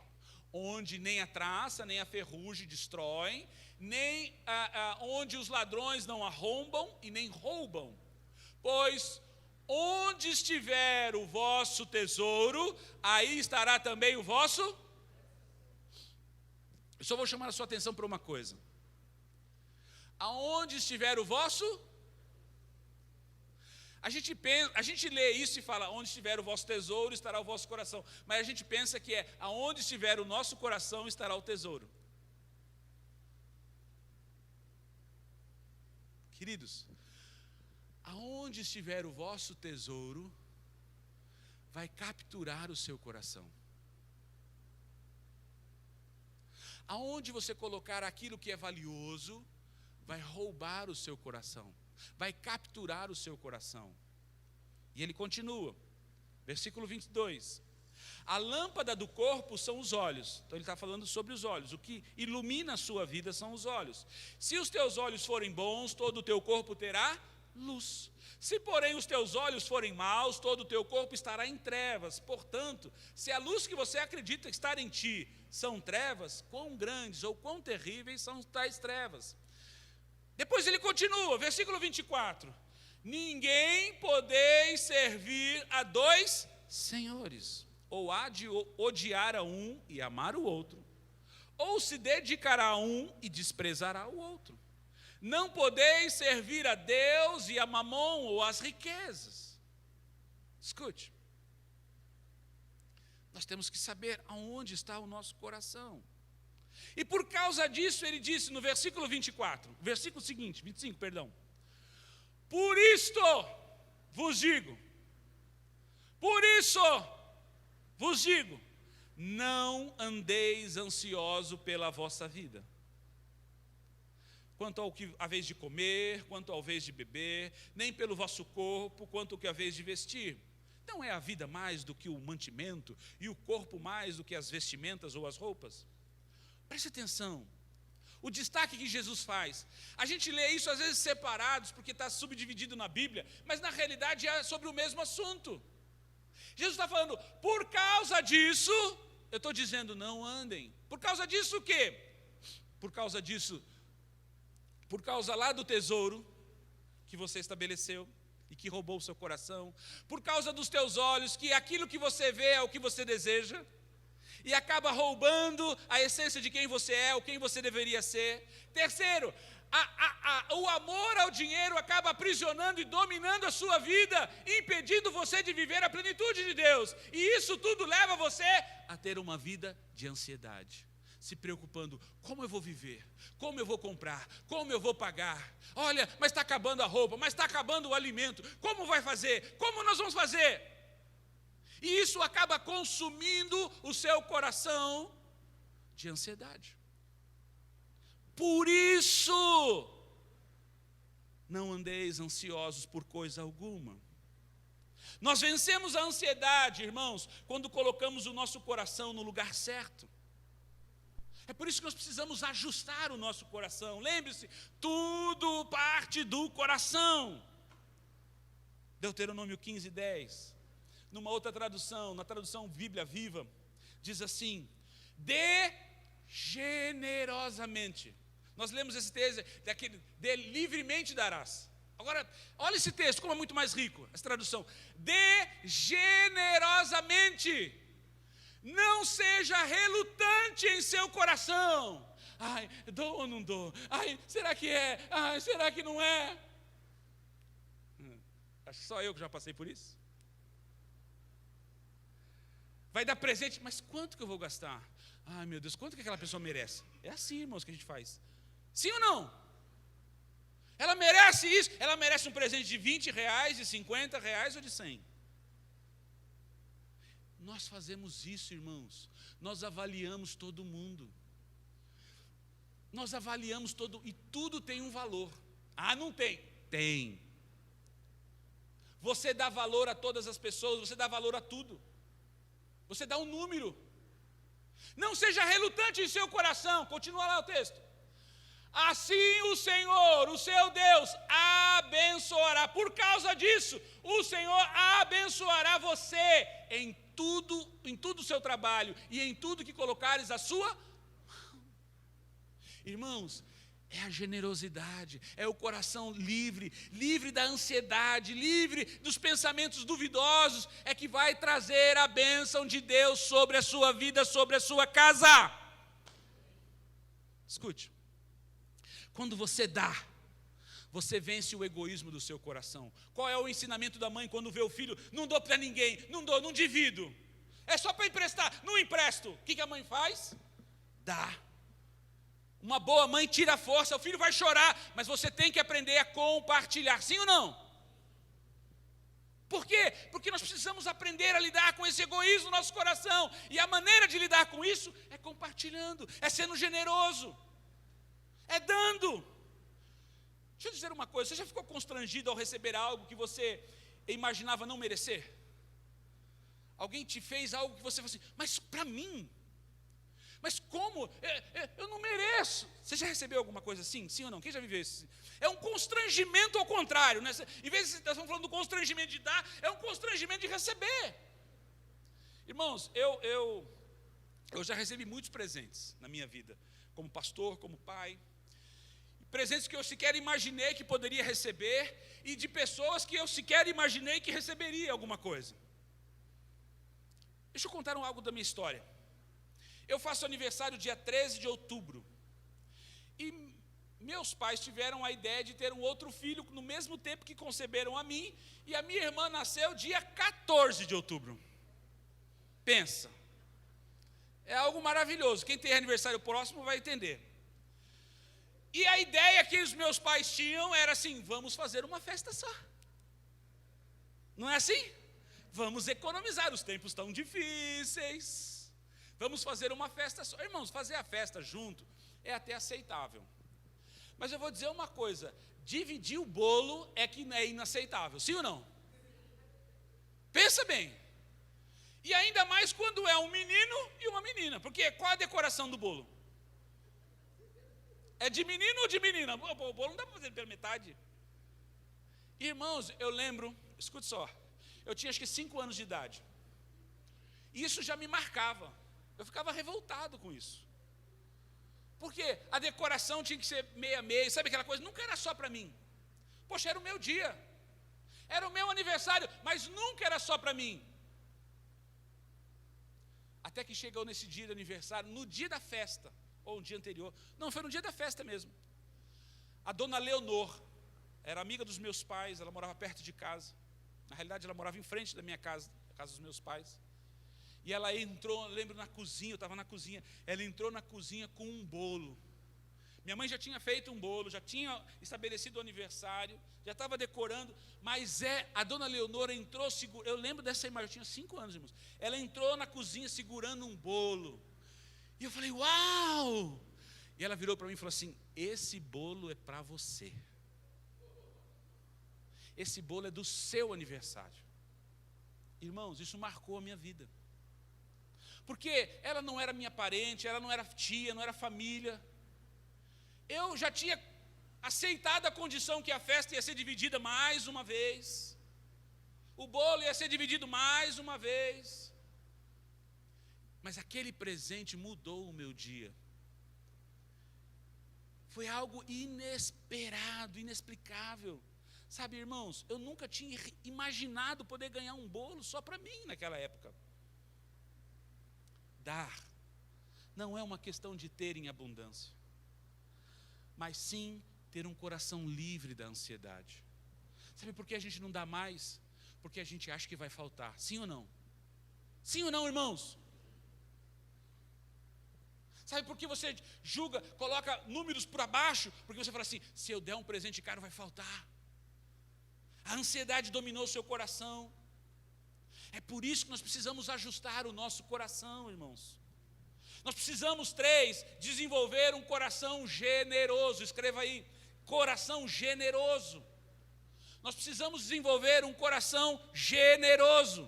A: onde nem a traça, nem a ferrugem destroem, nem onde os ladrões não arrombam e nem roubam. Pois onde estiver o vosso tesouro, aí estará também o vosso. Eu só vou chamar a sua atenção para uma coisa. aonde estiver o vosso... A gente lê isso e fala, onde estiver o vosso tesouro, estará o vosso coração. Mas a gente pensa que é, aonde estiver o nosso coração, estará o tesouro. Queridos, aonde estiver o vosso tesouro, vai capturar o seu coração. Aonde você colocar aquilo que é valioso, vai roubar o seu coração. Vai capturar o seu coração. E ele continua, versículo 22. A lâmpada do corpo são os olhos. Então ele está falando sobre os olhos. O que ilumina a sua vida são os olhos. Se os teus olhos forem bons, todo o teu corpo terá luz. Se porém os teus olhos forem maus, todo o teu corpo estará em trevas. Portanto, se a luz que você acredita estar em ti são trevas, quão grandes ou quão terríveis são tais trevas. Depois ele continua, versículo 24. Ninguém podeis servir a dois senhores, ou há de odiar a um e amar o outro, ou se dedicará a um e desprezará o outro. Não podeis servir a Deus e a Mamon ou às riquezas. Escute, nós temos que saber aonde está o nosso coração. E por causa disso ele disse no versículo 24, versículo seguinte, 25, perdão. Por isto vos digo, não andeis ansioso pela vossa vida. Quanto ao que haveis de comer, quanto ao haveis de beber, nem pelo vosso corpo, quanto ao que haveis de vestir. Não é a vida mais do que o mantimento, e o corpo mais do que as vestimentas ou as roupas? Preste atenção, o destaque que Jesus faz. A gente lê isso às vezes separados, porque está subdividido na Bíblia, mas na realidade é sobre o mesmo assunto. Jesus está falando, por causa disso, eu estou dizendo, não andem. Por causa disso o quê? Por causa lá do tesouro que você estabeleceu e que roubou o seu coração. Por causa dos teus olhos, que aquilo que você vê é o que você deseja. E acaba roubando a essência de quem você é, ou quem você deveria ser. Terceiro, o amor ao dinheiro acaba aprisionando e dominando a sua vida, impedindo você de viver a plenitude de Deus. E isso tudo leva você a ter uma vida de ansiedade, se preocupando, como eu vou viver, como eu vou comprar, como eu vou pagar. Olha, mas está acabando a roupa, mas está acabando o alimento, como vai fazer, como nós vamos fazer? E isso acaba consumindo o seu coração de ansiedade. Por isso, não andeis ansiosos por coisa alguma. Nós vencemos a ansiedade, irmãos, quando colocamos o nosso coração no lugar certo. É por isso que nós precisamos ajustar o nosso coração. Lembre-se, tudo parte do coração. Deuteronômio 15:10. Numa outra tradução, na tradução Bíblia Viva, diz assim: dê generosamente. Nós lemos esse texto, dê livremente darás. Agora, olha esse texto, como é muito mais rico, essa tradução. Dê generosamente. Não seja relutante em seu coração. Ai, dou ou não dou? Ai, será que é? Ai, será que não é? Acho que só eu que já passei por isso. Vai dar presente, mas quanto que eu vou gastar? Ai, meu Deus, quanto que aquela pessoa merece? É assim, irmãos, que a gente faz. Sim ou não? Ela merece isso? Ela merece um presente de R$20, de R$50 ou de 100? Nós fazemos isso, irmãos. Nós avaliamos todo mundo. Nós avaliamos todo, e tudo tem um valor. Ah, não tem? Tem. Você dá valor a todas as pessoas, você dá valor a tudo. Você dá um número. Não seja relutante em seu coração. Continua lá o texto. Assim o Senhor, o seu Deus, abençoará. Por causa disso, o Senhor abençoará você em tudo o seu trabalho e em tudo que colocares a sua mão. Irmãos, é a generosidade, é o coração livre da ansiedade, livre dos pensamentos duvidosos, é que vai trazer a bênção de Deus sobre a sua vida, sobre a sua casa. Escute, quando você dá, você vence o egoísmo do seu coração. Qual é o ensinamento da mãe quando vê o filho? Não dou para ninguém, não dou, não divido. É só para emprestar, não empresto. O que a mãe faz? Dá. Uma boa mãe tira a força, o filho vai chorar, mas você tem que aprender a compartilhar, sim ou não? Por quê? Porque nós precisamos aprender a lidar com esse egoísmo no nosso coração. E a maneira de lidar com isso é compartilhando, é sendo generoso, é dando. Deixa eu dizer uma coisa, você já ficou constrangido ao receber algo que você imaginava não merecer? Alguém te fez algo que você falou assim, mas para mim? Mas como? Eu não mereço. Você já recebeu alguma coisa assim? Sim ou não? Quem já viveu isso? É um constrangimento ao contrário. Né? Em vez de nós estamos falando do constrangimento de dar, é um constrangimento de receber. Irmãos, eu já recebi muitos presentes na minha vida, como pastor, como pai. Presentes que eu sequer imaginei que poderia receber, e de pessoas que eu sequer imaginei que receberia alguma coisa. Deixa eu contar algo da minha história. Eu faço aniversário dia 13 de outubro. E meus pais tiveram a ideia de ter um outro filho no mesmo tempo que conceberam a mim, e a minha irmã nasceu dia 14 de outubro. Pensa. É algo maravilhoso. Quem tem aniversário próximo vai entender. E a ideia que os meus pais tinham era assim, vamos fazer uma festa só. Não é assim? Vamos economizar, os tempos estão difíceis. Vamos fazer uma festa só. Irmãos, fazer a festa junto é até aceitável. Mas eu vou dizer uma coisa, dividir o bolo é que é inaceitável, sim ou não? Pensa bem. E ainda mais quando é um menino e uma menina, porque qual a decoração do bolo? É de menino ou de menina? O bolo não dá para fazer pela metade. Irmãos, eu lembro, escute só, eu tinha acho que 5 anos de idade. E isso já me marcava. Eu ficava revoltado com isso. Porque a decoração tinha que ser meia-meia, sabe aquela coisa? Nunca era só para mim. Poxa, era o meu dia. Era o meu aniversário, mas nunca era só para mim. Até que chegou nesse dia de aniversário, no dia da festa, ou um dia anterior. Não, foi no dia da festa mesmo. A dona Leonor era amiga dos meus pais, ela morava perto de casa. Na realidade, ela morava em frente da minha casa, a casa dos meus pais. E ela entrou, lembro, na cozinha, eu estava na cozinha, ela entrou na cozinha com um bolo. Minha mãe já tinha feito um bolo, já tinha estabelecido o aniversário, já estava decorando, mas a dona Leonor entrou, eu lembro dessa imagem, eu tinha 5 anos, irmãos. Ela entrou na cozinha segurando um bolo. E eu falei, uau! E ela virou para mim e falou assim, esse bolo é para você. Esse bolo é do seu aniversário. Irmãos, isso marcou a minha vida. Porque ela não era minha parente, ela não era tia, não era família. Eu já tinha aceitado a condição que a festa ia ser dividida mais uma vez. O bolo ia ser dividido mais uma vez. Mas aquele presente mudou o meu dia. Foi algo inesperado, inexplicável. Sabe, irmãos, eu nunca tinha imaginado poder ganhar um bolo só para mim naquela época. Dar não é uma questão de ter em abundância, mas sim ter um coração livre da ansiedade. Sabe por que a gente não dá mais? Porque a gente acha que vai faltar, sim ou não? Sim ou não, irmãos? Sabe por que você julga, coloca números para baixo? Porque você fala assim, se eu der um presente caro vai faltar. A ansiedade dominou o seu coração. É por isso que nós precisamos ajustar o nosso coração, irmãos. Nós precisamos, 3, desenvolver um coração generoso. Escreva aí, coração generoso. Nós precisamos desenvolver um coração generoso.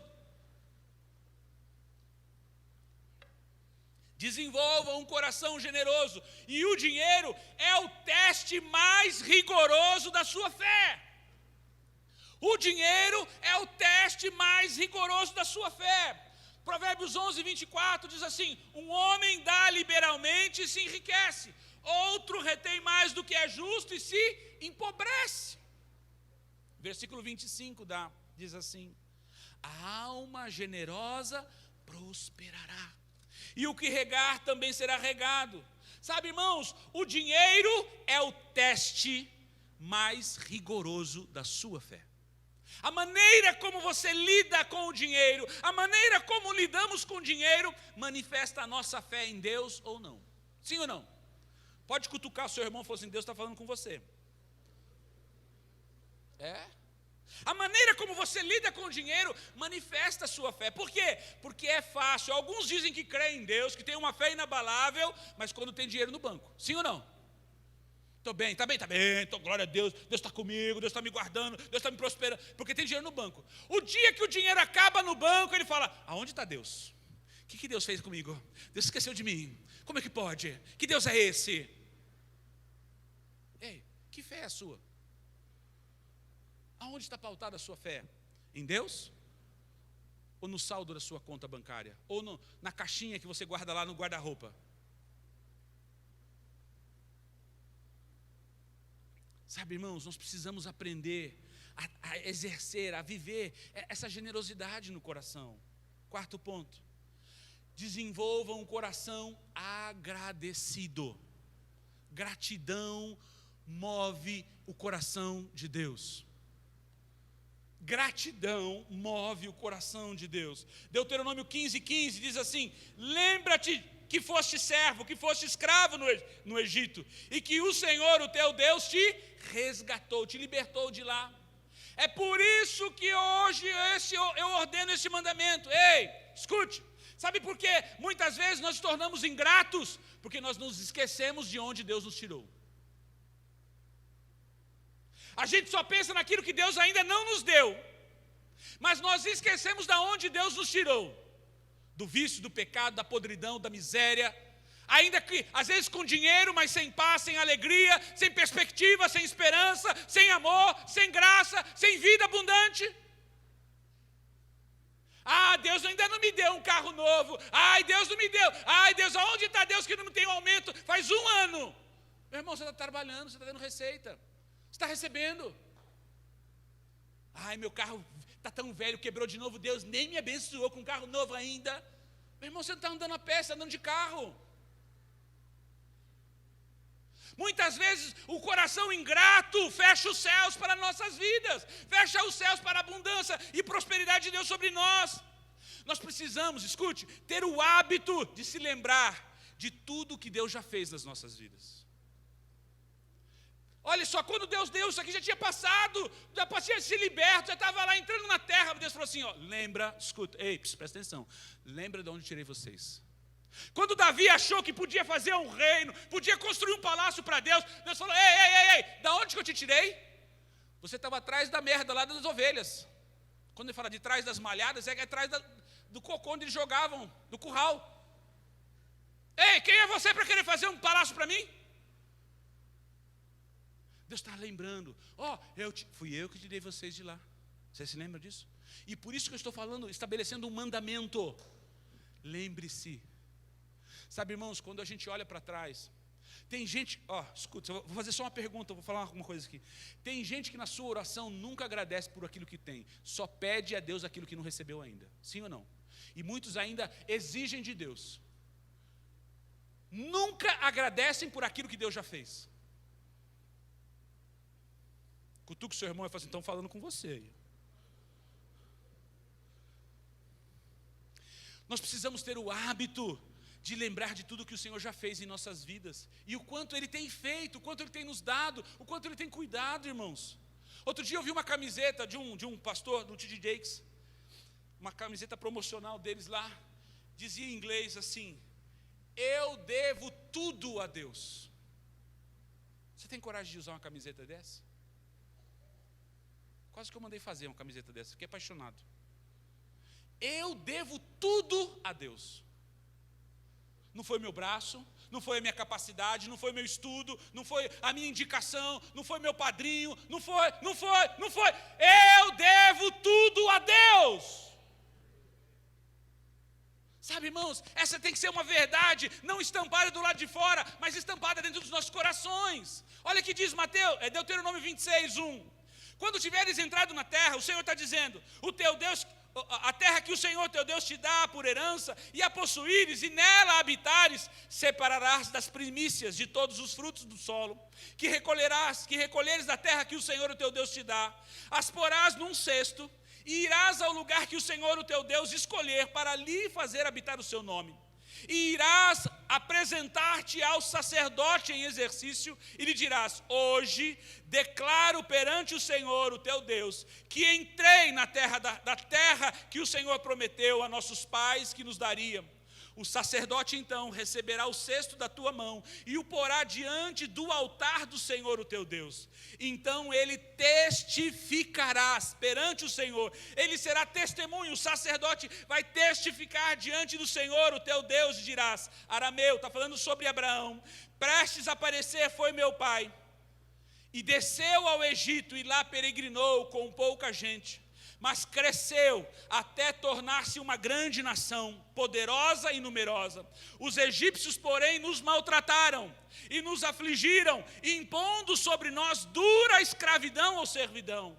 A: Desenvolva um coração generoso. E o dinheiro é o teste mais rigoroso da sua fé. O dinheiro é o teste mais rigoroso da sua fé. Provérbios 11, 24 diz assim, um homem dá liberalmente e se enriquece, outro retém mais do que é justo e se empobrece. Versículo 25 diz assim, a alma generosa prosperará, e o que regar também será regado. Sabe, irmãos, o dinheiro é o teste mais rigoroso da sua fé. A maneira como você lida com o dinheiro, a maneira como lidamos com o dinheiro, manifesta a nossa fé em Deus ou não. Sim ou não? Pode cutucar o seu irmão e falar assim, Deus está falando com você. A maneira como você lida com o dinheiro manifesta a sua fé. Por quê? Porque é fácil. Alguns dizem que creem em Deus, que têm uma fé inabalável, mas quando tem dinheiro no banco. Sim ou não? Estou bem, está bem, glória a Deus, Deus está comigo, Deus está me guardando, Deus está me prosperando, porque tem dinheiro no banco. O dia que o dinheiro acaba no banco, ele fala, aonde está Deus? O que Deus fez comigo? Deus esqueceu de mim, como é que pode? Que Deus é esse? Ei, que fé é a sua? Aonde está pautada a sua fé? Em Deus? Ou no saldo da sua conta bancária? Ou na caixinha que você guarda lá no guarda-roupa? Sabe, irmãos, nós precisamos aprender a exercer, a viver essa generosidade no coração. Quarto ponto. Desenvolvam um coração agradecido. Gratidão move o coração de Deus. Gratidão move o coração de Deus. Deuteronômio 15:15 diz assim: lembra-te que foste servo, que foste escravo no Egito, e que o Senhor, o teu Deus, te resgatou, te libertou de lá. É por isso que hoje eu ordeno esse mandamento. Ei, escute, sabe por quê? Muitas vezes nós nos tornamos ingratos, porque nós nos esquecemos de onde Deus nos tirou. A gente só pensa naquilo que Deus ainda não nos deu, mas nós esquecemos de onde Deus nos tirou. Do vício, do pecado, da podridão, da miséria. Ainda que, às vezes com dinheiro, mas sem paz, sem alegria, sem perspectiva, sem esperança, sem amor, sem graça, sem vida abundante. Ah, Deus ainda não me deu um carro novo. Ai, Deus não me deu. Ai, Deus, aonde está Deus que não tem um aumento? Faz 1 ano. Meu irmão, você está trabalhando, você está dando receita. Você está recebendo. Ai, meu carro está tão velho, quebrou de novo. Deus nem me abençoou com um carro novo ainda. Meu irmão, você não está andando a pé, você está andando de carro. Muitas vezes o coração ingrato fecha os céus para nossas vidas, fecha os céus para a abundância e prosperidade de Deus sobre nós. Nós precisamos, escute, ter o hábito de se lembrar de tudo que Deus já fez nas nossas vidas. Olha só, quando Deus deu isso aqui, já tinha passado, já tinha se liberto, já estava lá entrando na terra. Deus falou assim, ó, lembra, escuta, ei, presta atenção, lembra de onde tirei vocês. Quando Davi achou que podia fazer um reino, podia construir um palácio para Deus, Deus falou, ei, da onde que eu te tirei? Você estava atrás da merda lá das ovelhas. Quando ele fala de trás das malhadas, é atrás do cocô onde eles jogavam, do curral. Ei, quem é você para querer fazer um palácio para mim? Deus está lembrando, fui eu que tirei vocês de lá. Você se lembra disso? E por isso que eu estou falando, estabelecendo um mandamento. Lembre-se. Sabe, irmãos, quando a gente olha para trás, tem gente, escuta, eu vou fazer só uma pergunta, vou falar alguma coisa aqui. Tem gente que na sua oração nunca agradece por aquilo que tem, só pede a Deus aquilo que não recebeu ainda. Sim ou não? E muitos ainda exigem de Deus. Nunca agradecem por aquilo que Deus já fez. Cutuca o seu irmão e fala assim, estão falando com você. Nós precisamos ter o hábito de lembrar de tudo que o Senhor já fez em nossas vidas. E o quanto Ele tem feito, o quanto Ele tem nos dado, o quanto Ele tem cuidado, irmãos. Outro dia eu vi uma camiseta de um pastor, do T.D. Jakes, uma camiseta promocional deles lá, dizia em inglês assim, eu devo tudo a Deus. Você tem coragem de usar uma camiseta dessa? Quase que eu mandei fazer uma camiseta dessa, fiquei apaixonado. Eu devo tudo a Deus. Não foi meu braço, não foi a minha capacidade, não foi meu estudo, não foi a minha indicação, não foi meu padrinho, não foi. Eu devo tudo a Deus. Sabe, irmãos, essa tem que ser uma verdade, não estampada do lado de fora, mas estampada dentro dos nossos corações. Olha o que diz Deuteronômio 26:1. Quando tiveres entrado na terra, o Senhor está dizendo, o teu Deus, a terra que o Senhor teu Deus te dá por herança, e a possuíres, e nela habitares, separarás das primícias de todos os frutos do solo, que recolheres da terra que o Senhor o teu Deus te dá, as porás num cesto, e irás ao lugar que o Senhor o teu Deus escolher, para ali fazer habitar o seu nome. E irás apresentar-te ao sacerdote em exercício, e lhe dirás: hoje declaro perante o Senhor, o teu Deus, que entrei na terra da terra que o Senhor prometeu a nossos pais que nos daria. O sacerdote então receberá o cesto da tua mão e o porá diante do altar do Senhor, o teu Deus. Então ele testificará perante o Senhor. Ele será testemunho. O sacerdote vai testificar diante do Senhor, o teu Deus, e dirás: Arameu, está falando sobre Abraão, prestes a aparecer foi meu pai, e desceu ao Egito e lá peregrinou com pouca gente. Mas cresceu até tornar-se uma grande nação, poderosa e numerosa. Os egípcios, porém, nos maltrataram e nos afligiram, impondo sobre nós dura escravidão ou servidão.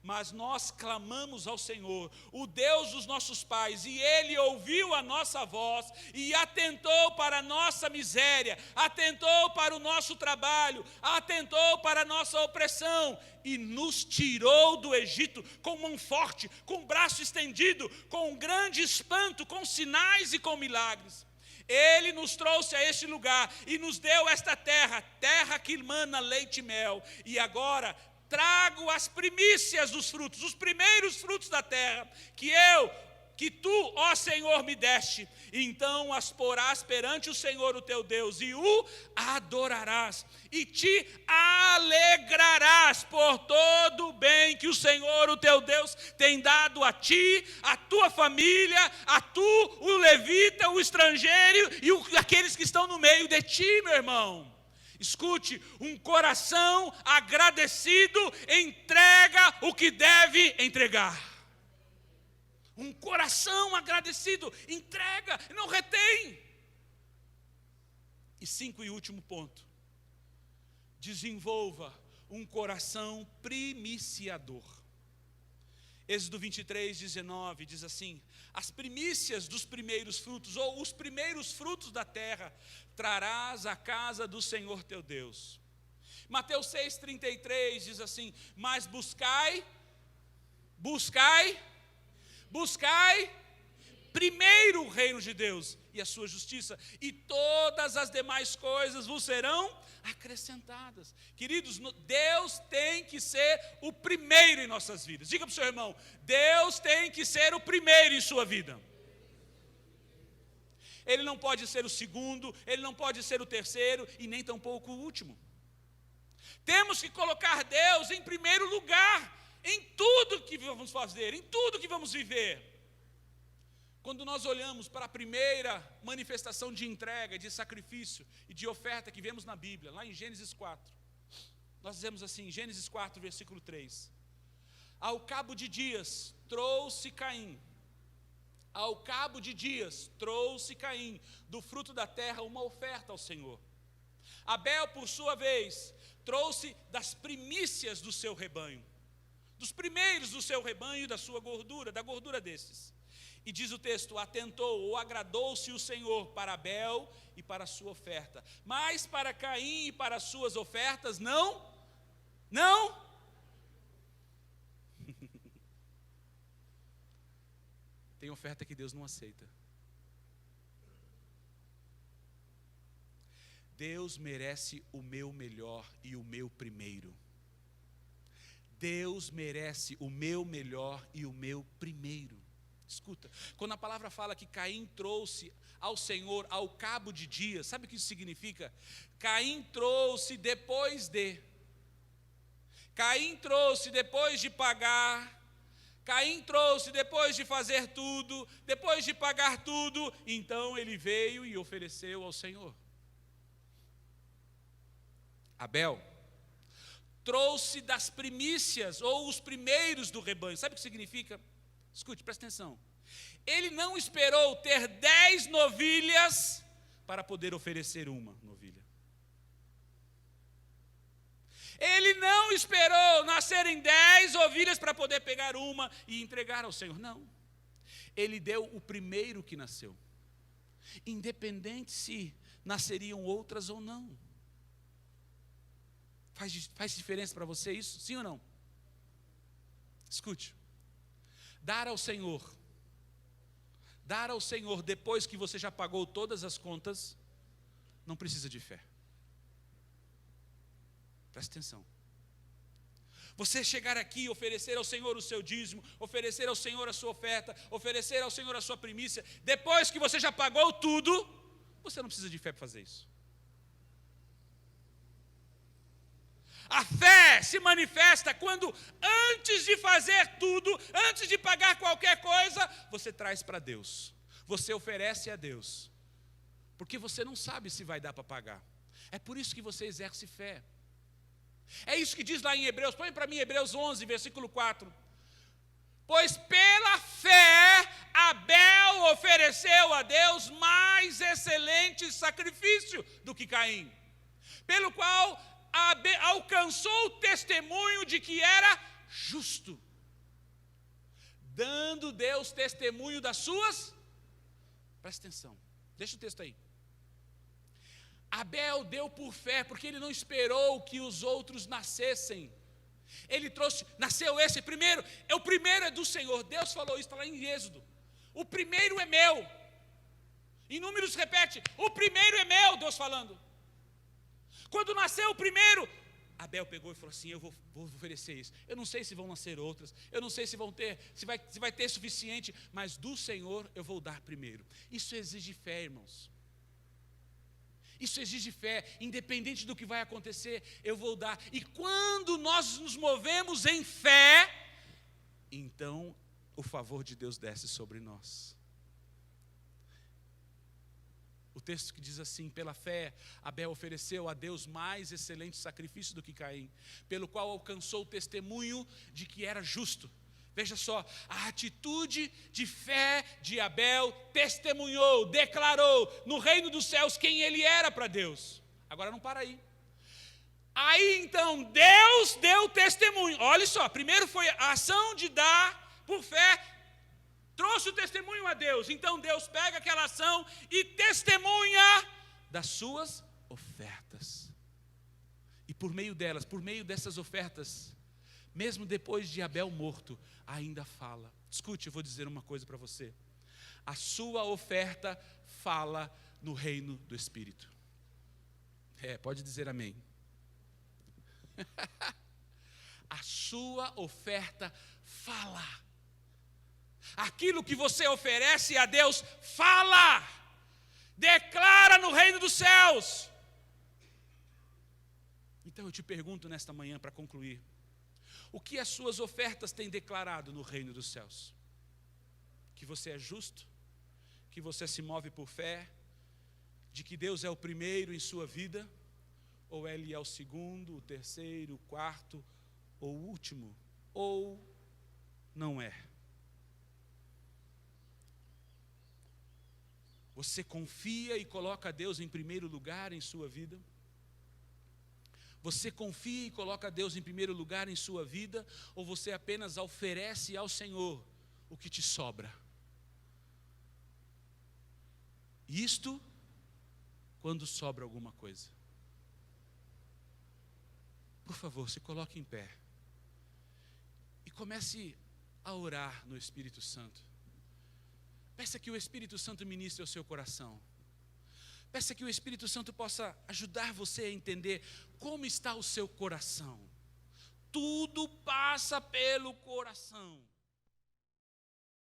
A: Mas nós clamamos ao Senhor, o Deus dos nossos pais, e Ele ouviu a nossa voz e atentou para a nossa miséria, atentou para o nosso trabalho, atentou para a nossa opressão e nos tirou do Egito com mão forte, com braço estendido, com grande espanto, com sinais e com milagres. Ele nos trouxe a este lugar e nos deu esta terra, terra que emana leite e mel, e agora trago as primícias dos frutos, os primeiros frutos da terra, que tu, ó Senhor, me deste. Então as porás perante o Senhor, o teu Deus, e o adorarás, e te alegrarás por todo o bem que o Senhor, o teu Deus, tem dado a ti, a tua família, a tu, o levita, o estrangeiro e aqueles que estão no meio de ti, meu irmão. Escute, um coração agradecido entrega o que deve entregar. Um coração agradecido entrega, não retém. E 5 e último ponto: desenvolva um coração primiciador. Êxodo 23:19 diz assim: as primícias dos primeiros frutos, ou os primeiros frutos da terra, trarás à casa do Senhor teu Deus. Mateus 6:33 diz assim: mas buscai primeiro o reino de Deus e a sua justiça, e todas as demais coisas vos serão acrescentadas. Queridos, Deus tem que ser o primeiro em nossas vidas. Diga para o seu irmão: Deus tem que ser o primeiro em sua vida. Ele não pode ser o segundo, ele não pode ser o terceiro e nem tampouco o último. Temos que colocar Deus em primeiro lugar em tudo que vamos fazer, em tudo que vamos viver. Quando nós olhamos para a primeira manifestação de entrega, de sacrifício e de oferta que vemos na Bíblia, lá em Gênesis 4, nós dizemos assim, Gênesis 4, versículo 3: ao cabo de dias trouxe Caim do fruto da terra uma oferta ao Senhor. Abel, por sua vez, trouxe das primícias do seu rebanho, dos primeiros do seu rebanho e da sua gordura, da gordura desses. E diz o texto: atentou ou agradou-se o Senhor para Abel e para a sua oferta, mas para Caim e para as suas ofertas não. Tem oferta que Deus não aceita. Deus merece o meu melhor e o meu primeiro. Deus merece o meu melhor e o meu primeiro. Escuta, quando a palavra fala que Caim trouxe ao Senhor ao cabo de dias, sabe o que isso significa? Caim trouxe depois de pagar, Caim trouxe depois de fazer tudo, depois de pagar tudo, então ele veio e ofereceu ao Senhor. Abel trouxe das primícias, ou os primeiros do rebanho. Sabe o que significa? Escute, presta atenção. Ele não esperou ter 10 novilhas para poder oferecer uma novilha. Ele não esperou nascerem 10 ovelhas para poder pegar uma e entregar ao Senhor. Não. Ele deu o primeiro que nasceu, independente se nasceriam outras ou não. Faz diferença para você isso? Sim ou não? Escute. Dar ao Senhor depois que você já pagou todas as contas, não precisa de fé. Presta atenção. Você chegar aqui e oferecer ao Senhor o seu dízimo, oferecer ao Senhor a sua oferta, oferecer ao Senhor a sua primícia, depois que você já pagou tudo, você não precisa de fé para fazer isso. A fé se manifesta quando, antes de fazer tudo, antes de pagar qualquer coisa, você traz para Deus. Você oferece a Deus. Porque você não sabe se vai dar para pagar. É por isso que você exerce fé. É isso que diz lá em Hebreus. Põe para mim Hebreus 11, versículo 4. Pois pela fé, Abel ofereceu a Deus mais excelente sacrifício do que Caim. Pelo qual alcançou o testemunho de que era justo, dando Deus testemunho das suas. Presta atenção, deixa o texto aí. Abel deu por fé, porque ele não esperou que os outros nascessem. Ele trouxe, nasceu esse primeiro, o primeiro é do Senhor. Deus falou isso, está lá em Êxodo. O primeiro é meu. Em Números repete, o primeiro é meu, Deus falando. Quando nasceu o primeiro, Abel pegou e falou assim: eu vou oferecer isso. Eu não sei se vão nascer outras, eu não sei se vão ter, se vai ter suficiente, mas do Senhor eu vou dar primeiro. Isso exige fé, irmãos. Isso exige fé, independente do que vai acontecer, eu vou dar. E quando nós nos movemos em fé, então o favor de Deus desce sobre nós. O texto que diz assim: pela fé, Abel ofereceu a Deus mais excelente sacrifício do que Caim, pelo qual alcançou o testemunho de que era justo. Veja só, a atitude de fé de Abel testemunhou, declarou no reino dos céus quem ele era para Deus. Agora não para aí. Aí então Deus deu testemunho. Olha só, primeiro foi a ação de dar por fé, trouxe o testemunho a Deus. Então Deus pega aquela ação e testemunha das suas ofertas. E por meio delas, por meio dessas ofertas, mesmo depois de Abel morto, ainda fala. Escute, eu vou dizer uma coisa para você. A sua oferta fala no reino do Espírito. Pode dizer amém. A sua oferta fala. Aquilo que você oferece a Deus, fala. Declara no reino dos céus. Então eu te pergunto nesta manhã, para concluir: o que as suas ofertas têm declarado no reino dos céus? Que você é justo? Que você se move por fé? De que Deus é o primeiro em sua vida? Ou Ele é o segundo, o terceiro, o quarto, ou o último? Ou não é? Você confia e coloca Deus em primeiro lugar em sua vida? Você confia e coloca Deus em primeiro lugar em sua vida? Ou você apenas oferece ao Senhor o que te sobra? Isto quando sobra alguma coisa. Por favor, se coloque em pé e comece a orar no Espírito Santo. Peça que o Espírito Santo ministre ao seu coração. Peça que o Espírito Santo possa ajudar você a entender como está o seu coração. Tudo passa pelo coração.